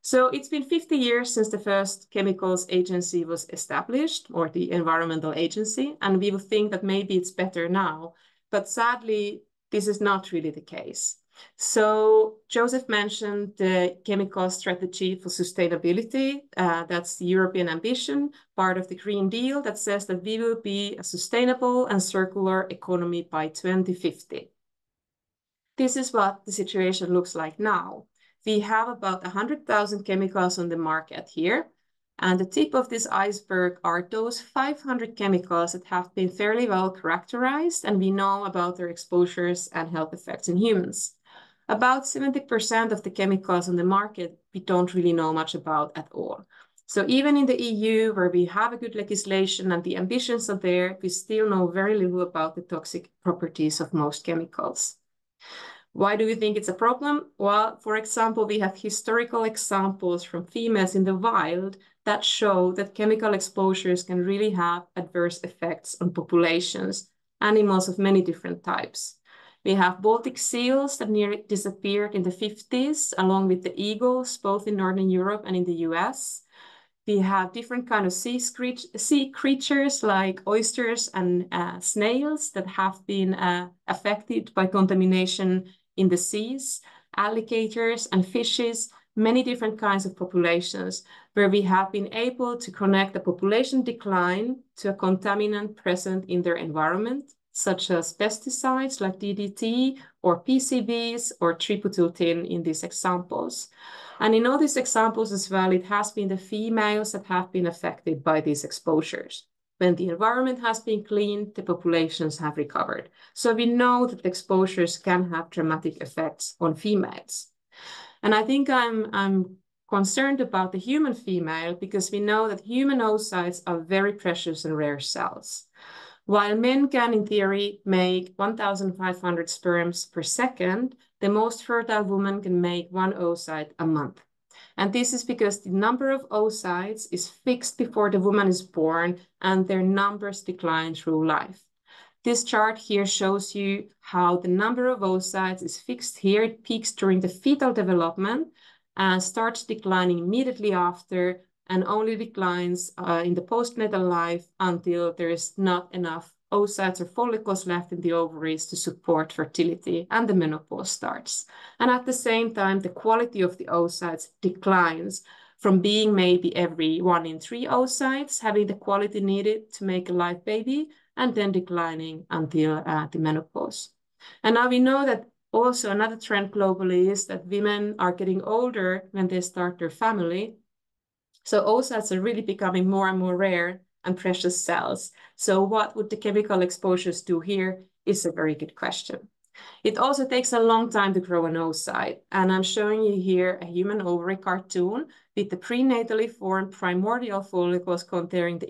So it's been 50 years since the first chemicals agency was established, or the environmental agency, and we would think that maybe it's better now. But sadly, this is not really the case. So Josef mentioned the chemical strategy for sustainability. That's the European ambition, part of the Green Deal that says that we will be a sustainable and circular economy by 2050. This is what the situation looks like now. We have about 100,000 chemicals on the market here. And the tip of this iceberg are those 500 chemicals that have been fairly well characterized, and we know about their exposures and health effects in humans. About 70% of the chemicals on the market we don't really know much about at all. So even in the EU, where we have a good legislation and the ambitions are there, we still know very little about the toxic properties of most chemicals. Why do we think it's a problem? Well, for example, we have historical examples from females in the wild that show that chemical exposures can really have adverse effects on populations, animals of many different types. We have Baltic seals that nearly disappeared in the 50s, along with the eagles, both in Northern Europe and in the US. We have different kinds of sea creatures like oysters and snails that have been affected by contamination in the seas, alligators and fishes, many different kinds of populations, where we have been able to connect the population decline to a contaminant present in their environment, such as pesticides like DDT or PCBs or tributyltin in these examples. And in all these examples as well, it has been the females that have been affected by these exposures. When the environment has been cleaned, the populations have recovered. So we know that the exposures can have dramatic effects on females. And I think I'm concerned about the human female because we know that human oocytes are very precious and rare cells. While men can, in theory, make 1,500 sperms per second, the most fertile woman can make 1 oocyte a month. And this is because the number of oocytes is fixed before the woman is born, and their numbers decline through life. This chart here shows you how the number of oocytes is fixed here. It peaks during the fetal development and starts declining immediately after, and only declines in the postnatal life until there is not enough oocytes or follicles left in the ovaries to support fertility, and the menopause starts. And at the same time, the quality of the oocytes declines from being maybe every 1 in 3 oocytes having the quality needed to make a live baby and then declining until the menopause. And now we know that also another trend globally is that women are getting older when they start their family. So oocytes are really becoming more and more rare and precious cells. So what would the chemical exposures do here is a very good question. It also takes a long time to grow an oocyte, and I'm showing you here a human ovary cartoon with the prenatally formed primordial follicles containing the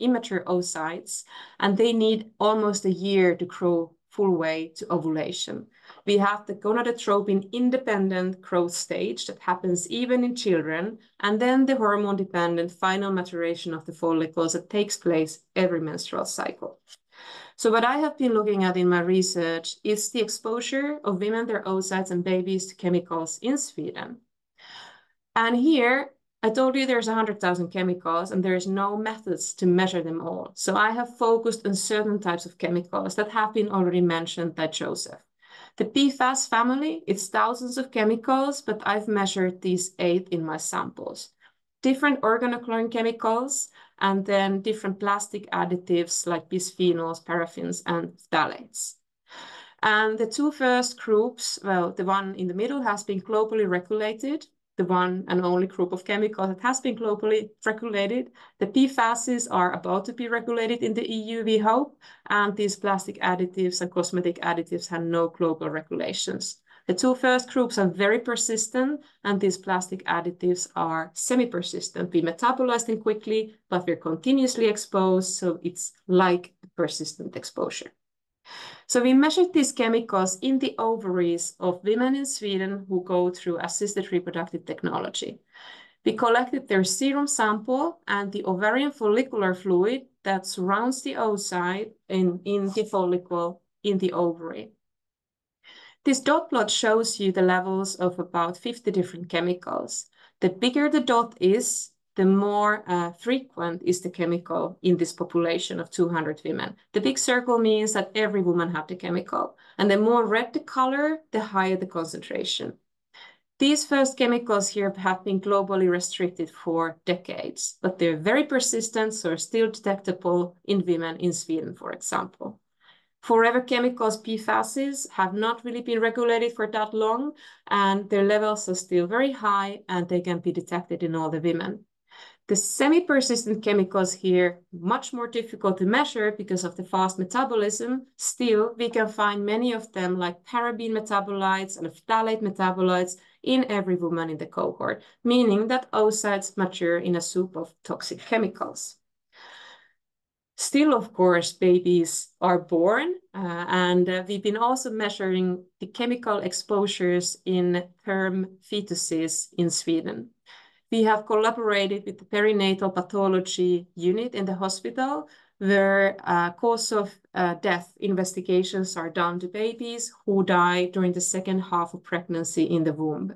immature oocytes, and they need almost a year to grow full way to ovulation. We have the gonadotropin-independent growth stage that happens even in children, and then the hormone-dependent final maturation of the follicles that takes place every menstrual cycle. So what I have been looking at in my research is the exposure of women, their oocytes, and babies to chemicals in Sweden. And here, I told you there's 100,000 chemicals, and there's no methods to measure them all. So I have focused on certain types of chemicals that have been already mentioned by Josef. The PFAS family, it's thousands of chemicals, but I've measured these 8 in my samples. Different organochlorine chemicals, and then different plastic additives like bisphenols, paraffins, and phthalates. And the 2 first groups, well, the one in the middle has been globally regulated, the one and only group of chemicals that has been globally regulated. The PFASs are about to be regulated in the EU, we hope, and these plastic additives and cosmetic additives have no global regulations. The 2 first groups are very persistent, and these plastic additives are semi-persistent. We metabolize them quickly, but we're continuously exposed, so it's like a persistent exposure. So we measured these chemicals in the ovaries of women in Sweden who go through assisted reproductive technology. We collected their serum sample and the ovarian follicular fluid that surrounds the oocyte in the follicle in the ovary. This dot plot shows you the levels of about 50 different chemicals. The bigger the dot is, the more frequent is the chemical in this population of 200 women. The big circle means that every woman had the chemical, and the more red the color, the higher the concentration. These first chemicals here have been globally restricted for decades, but they're very persistent, so are still detectable in women in Sweden, for example. Forever chemicals, PFASs, have not really been regulated for that long, and their levels are still very high, and they can be detected in all the women. The semi-persistent chemicals here, much more difficult to measure because of the fast metabolism. Still, we can find many of them like paraben metabolites and phthalate metabolites in every woman in the cohort, meaning that oocytes mature in a soup of toxic chemicals. Still, of course, babies are born, and we've been also measuring the chemical exposures in term fetuses in Sweden. We have collaborated with the perinatal pathology unit in the hospital, where cause of death investigations are done to babies who die during the second half of pregnancy in the womb.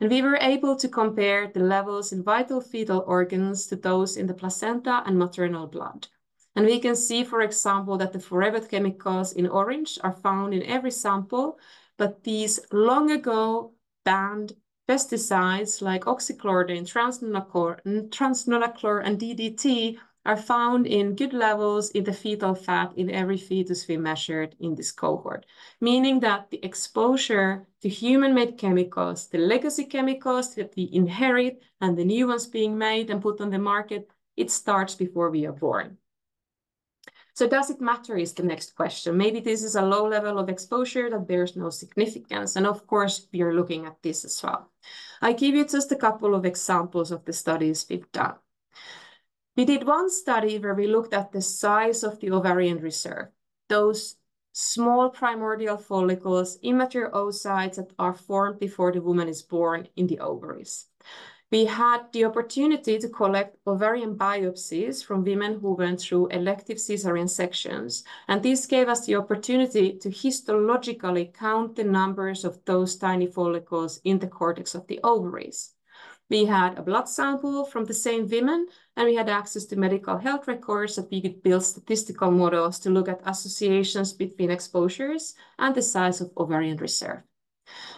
And we were able to compare the levels in vital fetal organs to those in the placenta and maternal blood. And we can see, for example, that the forever chemicals in orange are found in every sample, but these long ago banned pesticides like oxychloroquine, transnonaclor, and DDT are found in good levels in the fetal fat in every fetus we measured in this cohort, meaning that the exposure to human-made chemicals, the legacy chemicals that we inherit, and the new ones being made and put on the market, it starts before we are born. So does it matter is the next question. Maybe this is a low level of exposure that bears no significance. And of course, we are looking at this as well. I give you just a couple of examples of the studies we've done. We did one study where we looked at the size of the ovarian reserve, those small primordial follicles, immature oocytes that are formed before the woman is born in the ovaries. We had the opportunity to collect ovarian biopsies from women who went through elective cesarean sections, and this gave us the opportunity to histologically count the numbers of those tiny follicles in the cortex of the ovaries. We had a blood sample from the same women, and we had access to medical health records that we could build statistical models to look at associations between exposures and the size of ovarian reserve.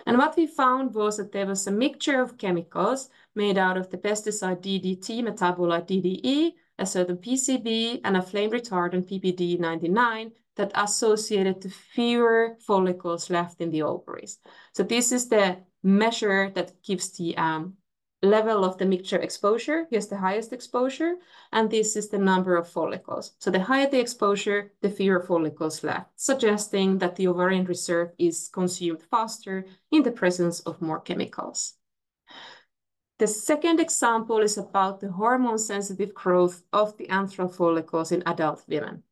And what we found was that there was a mixture of chemicals made out of the pesticide DDT metabolite DDE a certain PCB and a flame retardant PBD99 that associated to fewer follicles left in the ovaries. So this is the measure that gives the level of the mixture exposure. Here's the highest exposure, and this is the number of follicles. So the higher the exposure, the fewer follicles left, suggesting that the ovarian reserve is consumed faster in the presence of more chemicals. The second example is about the hormone-sensitive growth of the antral follicles in adult women.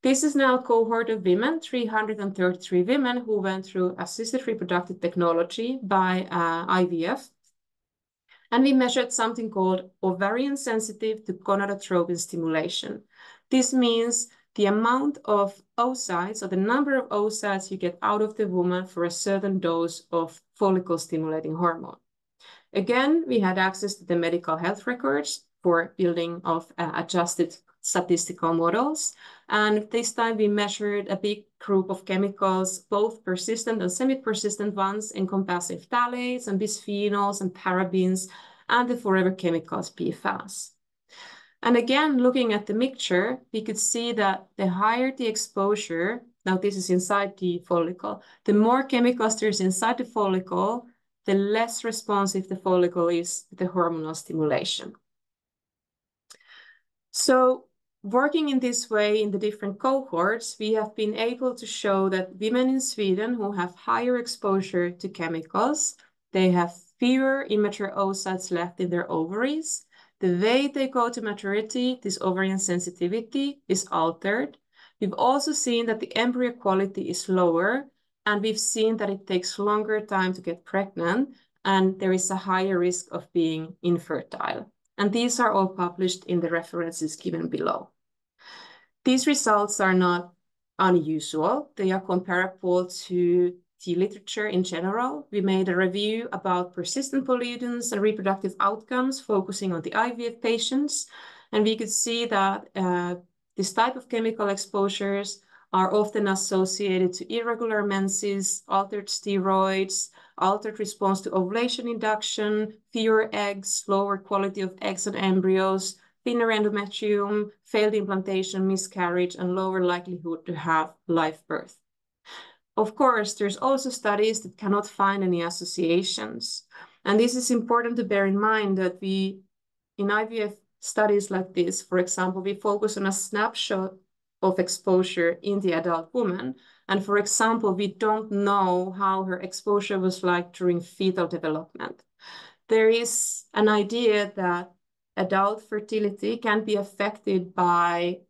This is now a cohort of women, 333 women who went through assisted reproductive technology by IVF. And we measured something called ovarian-sensitive to gonadotropin stimulation. This means the amount of oocytes, or the number of oocytes you get out of the woman for a certain dose of follicle-stimulating hormone. Again, we had access to the medical health records for building of adjusted statistical models. And this time we measured a big group of chemicals, both persistent and semi-persistent ones, encompassing phthalates and bisphenols and parabens, and the forever chemicals PFAS. And again, looking at the mixture, we could see that the higher the exposure, now this is inside the follicle, the more chemicals there's inside the follicle, the less responsive the follicle is to the hormonal stimulation. So working in this way in the different cohorts, we have been able to show that women in Sweden who have higher exposure to chemicals, they have fewer immature oocytes left in their ovaries. The way they go to maturity, this ovarian sensitivity, is altered. We've also seen that the embryo quality is lower, and we've seen that it takes longer time to get pregnant, and there is a higher risk of being infertile. And these are all published in the references given below. These results are not unusual. They are comparable to the literature in general. We made a review about persistent pollutants and reproductive outcomes, focusing on the IVF patients. And we could see that this type of chemical exposures are often associated to irregular menses, altered steroids, altered response to ovulation induction, fewer eggs, lower quality of eggs and embryos, thinner endometrium, failed implantation, miscarriage, and lower likelihood to have live birth. Of course, there's also studies that cannot find any associations. And this is important to bear in mind that in IVF studies like this, for example, we focus on a snapshot of exposure in the adult woman. And for example, we don't know how her exposure was like during fetal development. There is an idea that adult fertility can be affected by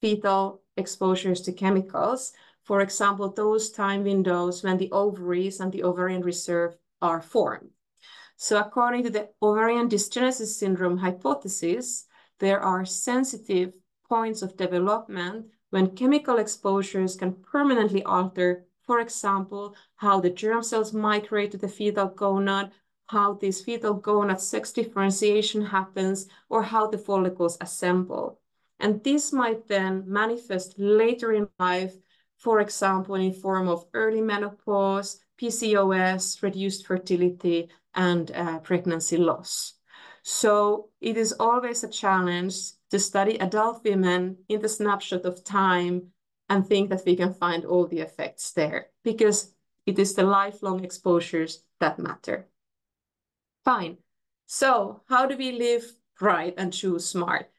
fetal exposures to chemicals. For example, those time windows when the ovaries and the ovarian reserve are formed. So according to the ovarian dysgenesis syndrome hypothesis, there are sensitive points of development when chemical exposures can permanently alter, for example, how the germ cells migrate to the fetal gonad, how this fetal gonad sex differentiation happens, or how the follicles assemble. And this might then manifest later in life, for example, in form of early menopause, PCOS, reduced fertility, and pregnancy loss. So it is always a challenge to study adult women in the snapshot of time and think that we can find all the effects there, because it is the lifelong exposures that matter. Fine. So how do we live right and choose smart?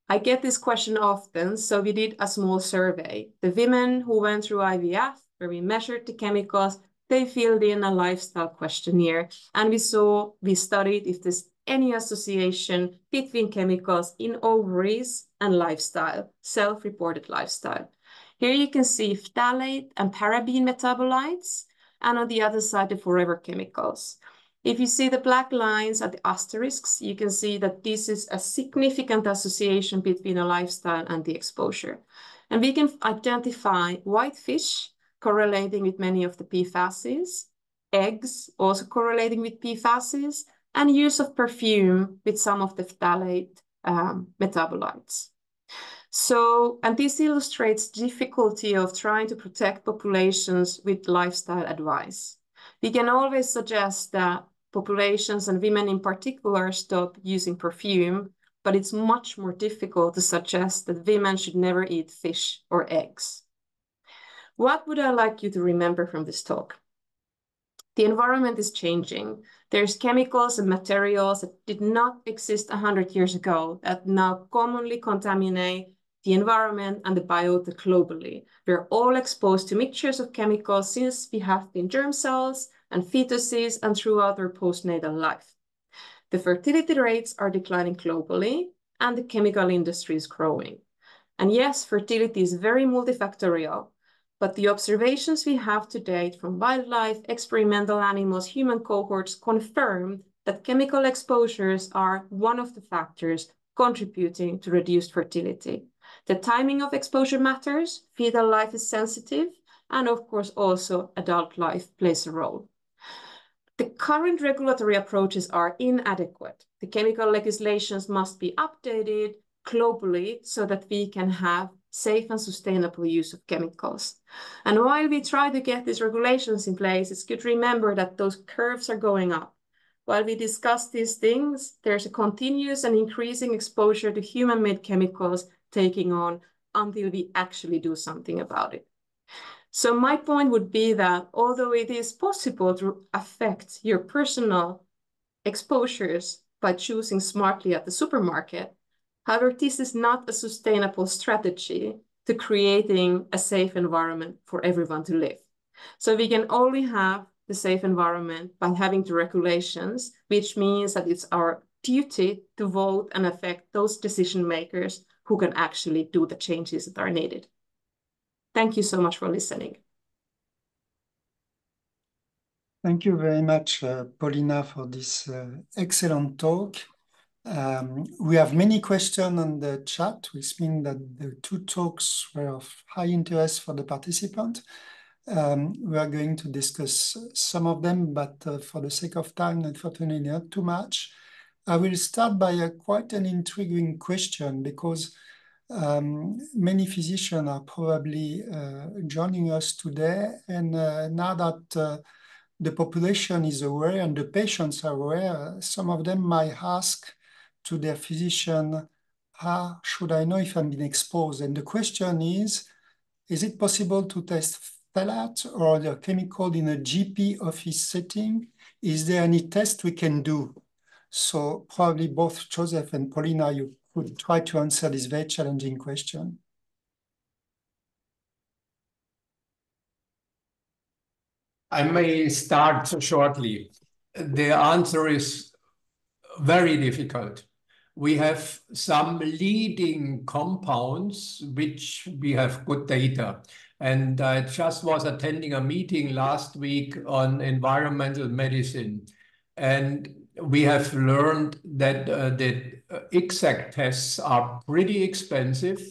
I get this question often, so we did a small survey. The women who went through IVF, where we measured the chemicals, they filled in a lifestyle questionnaire, and we studied if there's any association between chemicals in ovaries and lifestyle, self-reported lifestyle. Here you can see phthalate and paraben metabolites, and on the other side, the forever chemicals. If you see the black lines at the asterisks, you can see that this is a significant association between a lifestyle and the exposure. And we can identify white fish correlating with many of the PFASs, eggs also correlating with PFASs, and use of perfume with some of the phthalate metabolites. So, and this illustrates difficulty of trying to protect populations with lifestyle advice. We can always suggest that populations, and women in particular, stop using perfume, but it's much more difficult to suggest that women should never eat fish or eggs. What would I like you to remember from this talk? The environment is changing. There's chemicals and materials that did not exist 100 years ago that now commonly contaminate the environment and the biota globally. We're all exposed to mixtures of chemicals since we have been germ cells and fetuses and throughout our postnatal life. The fertility rates are declining globally and the chemical industry is growing. And yes, fertility is very multifactorial, but the observations we have to date from wildlife, experimental animals, human cohorts confirm that chemical exposures are one of the factors contributing to reduced fertility. The timing of exposure matters, fetal life is sensitive, and of course also adult life plays a role. The current regulatory approaches are inadequate. The chemical legislations must be updated globally so that we can have safe and sustainable use of chemicals. And while we try to get these regulations in place, it's good to remember that those curves are going up. While we discuss these things, there's a continuous and increasing exposure to human-made chemicals taking on until we actually do something about it. So my point would be that although it is possible to affect your personal exposures by choosing smartly at the supermarket, however, this is not a sustainable strategy to creating a safe environment for everyone to live. So we can only have the safe environment by having the regulations, which means that it's our duty to vote and affect those decision makers who can actually do the changes that are needed. Thank you so much for listening. Thank you very much, Pauliina, for this excellent talk. We have many questions on the chat, which means that the two talks were of high interest for the participants. We are going to discuss some of them, but for the sake of time, unfortunately not too much. I will start by quite an intriguing question because many physicians are probably joining us today, and now that the population is aware and the patients are aware, some of them might ask to their physician, how should I know if I'm being exposed? And the question is it possible to test phthalate or the chemical in a GP office setting? Is there any test we can do? So probably both Josef and Pauliina, you could try to answer this very challenging question. I may start shortly. The answer is very difficult. We have some leading compounds which we have good data. And I just was attending a meeting last week on environmental medicine. And we have learned that the exact tests are pretty expensive.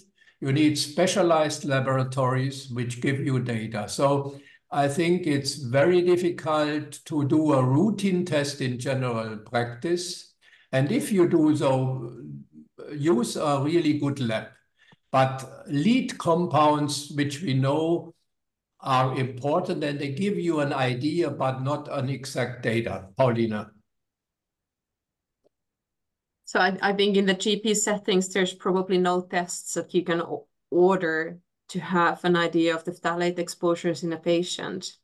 You need specialized laboratories which give you data. So I think it's very difficult to do a routine test in general practice. And if you do so, use a really good lab. But lead compounds, which we know are important, and they give you an idea, but not an exact data. Pauliina. So I think in the GP settings, there's probably no tests that you can order to have an idea of the phthalate exposures in a patient.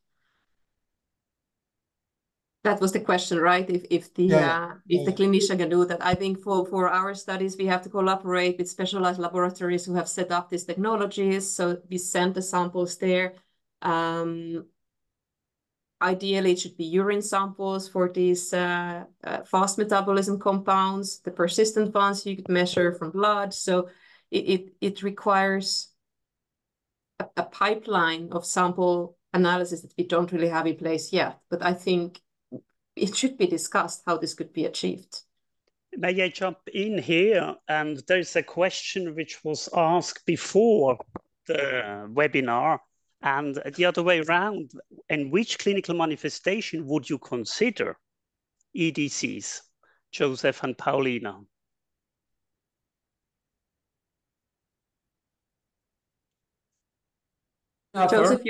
That was the question, right? If the clinician can do that. I think for our studies, we have to collaborate with specialized laboratories who have set up these technologies. So we send the samples there. Ideally, it should be urine samples for these fast metabolism compounds. The persistent ones you could measure from blood. So it requires a pipeline of sample analysis that we don't really have in place yet. But I think it should be discussed how this could be achieved. May I jump in here? And there's a question which was asked before the webinar and the other way around. And which clinical manifestation would you consider EDCs, Josef and Pauliina? Josef,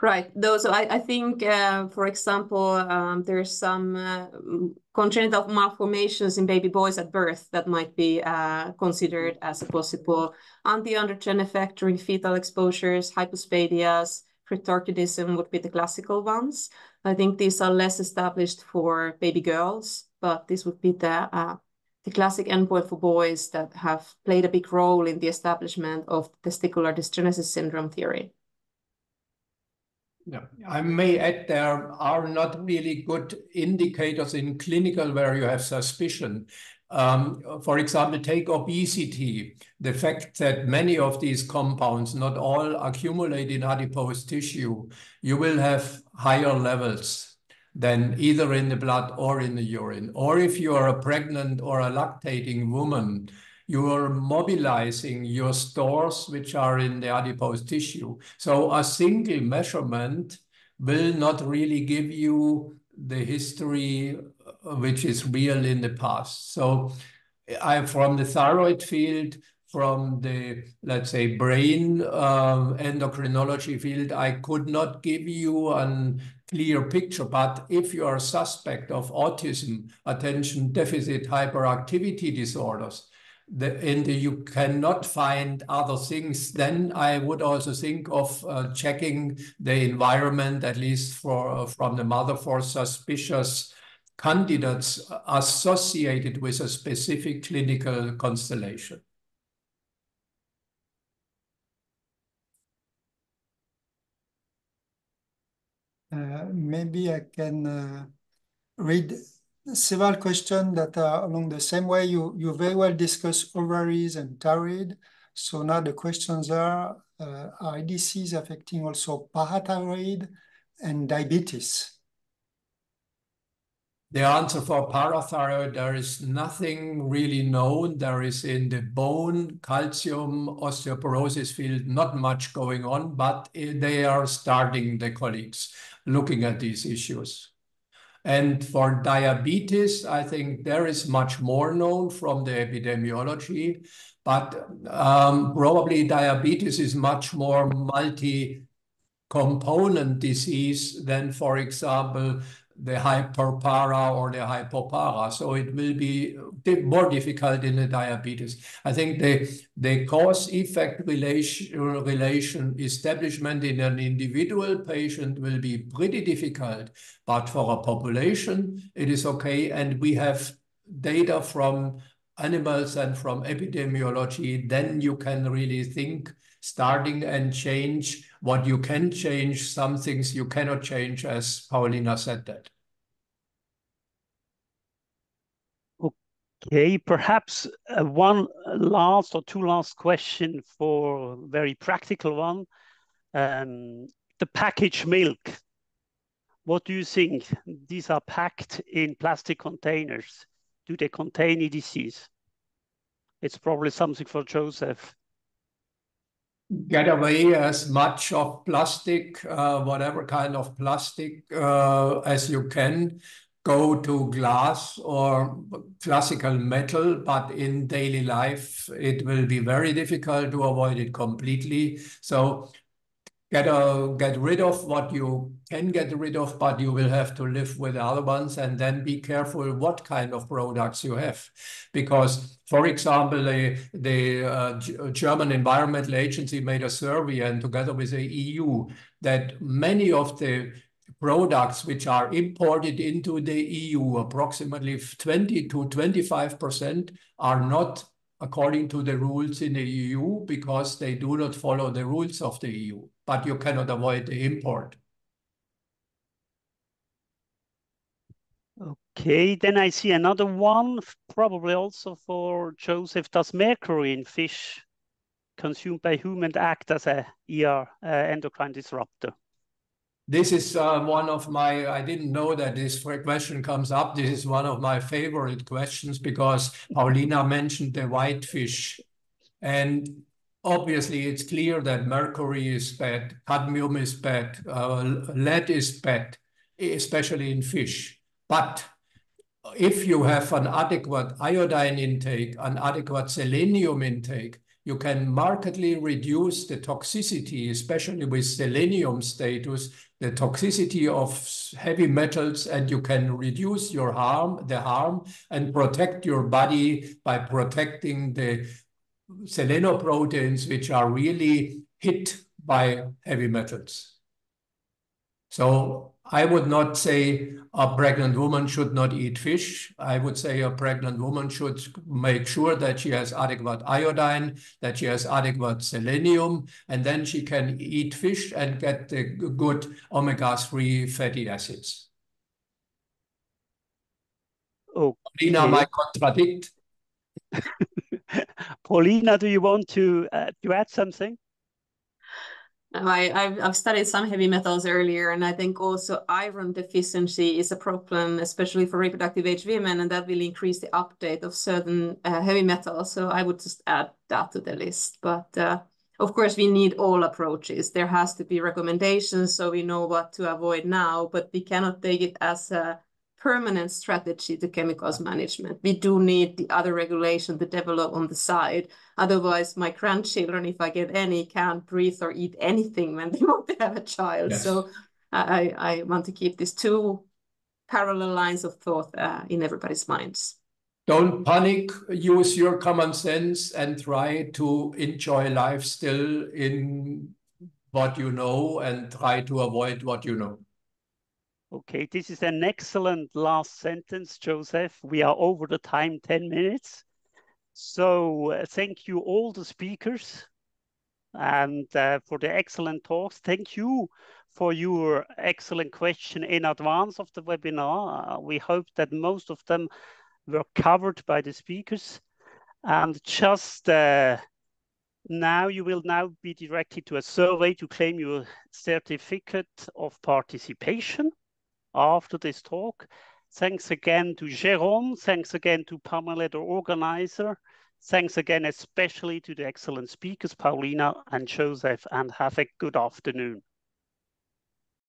Right. So I think, for example, there's some congenital malformations in baby boys at birth that might be considered as a possible anti-androgen effect during fetal exposures. Hypospadias, cryptorchidism would be the classical ones. I think these are less established for baby girls, but this would be the classic endpoint for boys that have played a big role in the establishment of testicular dysgenesis syndrome theory. Yeah, I may add there are not really good indicators in clinical where you have suspicion. For example, take obesity, the fact that many of these compounds, not all, accumulate in adipose tissue, you will have higher levels than either in the blood or in the urine. Or if you are a pregnant or a lactating woman, you are mobilizing your stores which are in the adipose tissue. So a single measurement will not really give you the history which is real in the past. So from the thyroid field, from the, let's say, brain endocrinology field, I could not give you a clear picture. But if you are suspect of autism, attention deficit hyperactivity disorders, and you cannot find other things, then I would also think of checking the environment, at least from the mother, for suspicious candidates associated with a specific clinical constellation. Maybe I can read several questions that are along the same way. You very well discussed ovaries and thyroid. So now the questions are IDCs affecting also parathyroid and diabetes? The answer for parathyroid, there is nothing really known. There is in the bone, calcium, osteoporosis field, not much going on, but they are starting, the colleagues, looking at these issues. And for diabetes, I think there is much more known from the epidemiology, but probably diabetes is much more multi-component disease than, for example, the hyperpara or the hypopara. So it will be more difficult in the diabetes. I think the cause-effect relation establishment in an individual patient will be pretty difficult, but for a population, it is okay. And we have data from animals and from epidemiology, then you can really think starting and change what you can change, some things you cannot change, as Pauliina said that. Okay, perhaps one last or two last question for a very practical one. The packaged milk, what do you think? These are packed in plastic containers. Do they contain EDCs? It's probably something for Josef. Get away as much of plastic, whatever kind of plastic as you can. Go to glass or classical metal, but in daily life, it will be very difficult to avoid it completely. So get rid of what you can get rid of, but you will have to live with other ones, and then be careful what kind of products you have. Because, for example, the German Environmental Agency made a survey, and together with the EU, that many of the products which are imported into the EU, approximately 20 to 25%, are not according to the rules in the EU because they do not follow the rules of the EU, but you cannot avoid the import. Okay, then I see another one, probably also for Josef. Does mercury in fish consumed by humans act as a endocrine disruptor? This is one of my, I didn't know that this question comes up. This is one of my favorite questions because Pauliina mentioned the whitefish. And obviously it's clear that mercury is bad, cadmium is bad, lead is bad, especially in fish. But if you have an adequate iodine intake, an adequate selenium intake, you can markedly reduce the toxicity, especially with selenium status, the toxicity of heavy metals, and you can reduce the harm, and protect your body by protecting the selenoproteins, which are really hit by heavy metals. So I would not say a pregnant woman should not eat fish. I would say a pregnant woman should make sure that she has adequate iodine, that she has adequate selenium, and then she can eat fish and get the good omega-3 fatty acids. Okay. Pauliina might contradict. Pauliina, do you want to add something? I've studied some heavy metals earlier, and I think also iron deficiency is a problem, especially for reproductive age women, and that will increase the uptake of certain heavy metals. So I would just add that to the list. But of course, we need all approaches. There has to be recommendations so we know what to avoid now, but we cannot take it as a permanent strategy to chemicals management. We do need the other regulation to develop on the side. Otherwise, my grandchildren, if I get any, can't breathe or eat anything when they want to have a child. Yes. So I want to keep these two parallel lines of thought in everybody's minds. Don't panic, use your common sense and try to enjoy life still in what you know and try to avoid what you know. Okay, this is an excellent last sentence, Josef. We are over the time, 10 minutes. So thank you all the speakers and for the excellent talks. Thank you for your excellent question in advance of the webinar. We hope that most of them were covered by the speakers. And just now you will now be directed to a survey to claim your certificate of participation after this talk. Thanks again to Jérôme. Thanks again to Pamela, the organizer. Thanks again, especially to the excellent speakers, Pauliina and Josef, and have a good afternoon.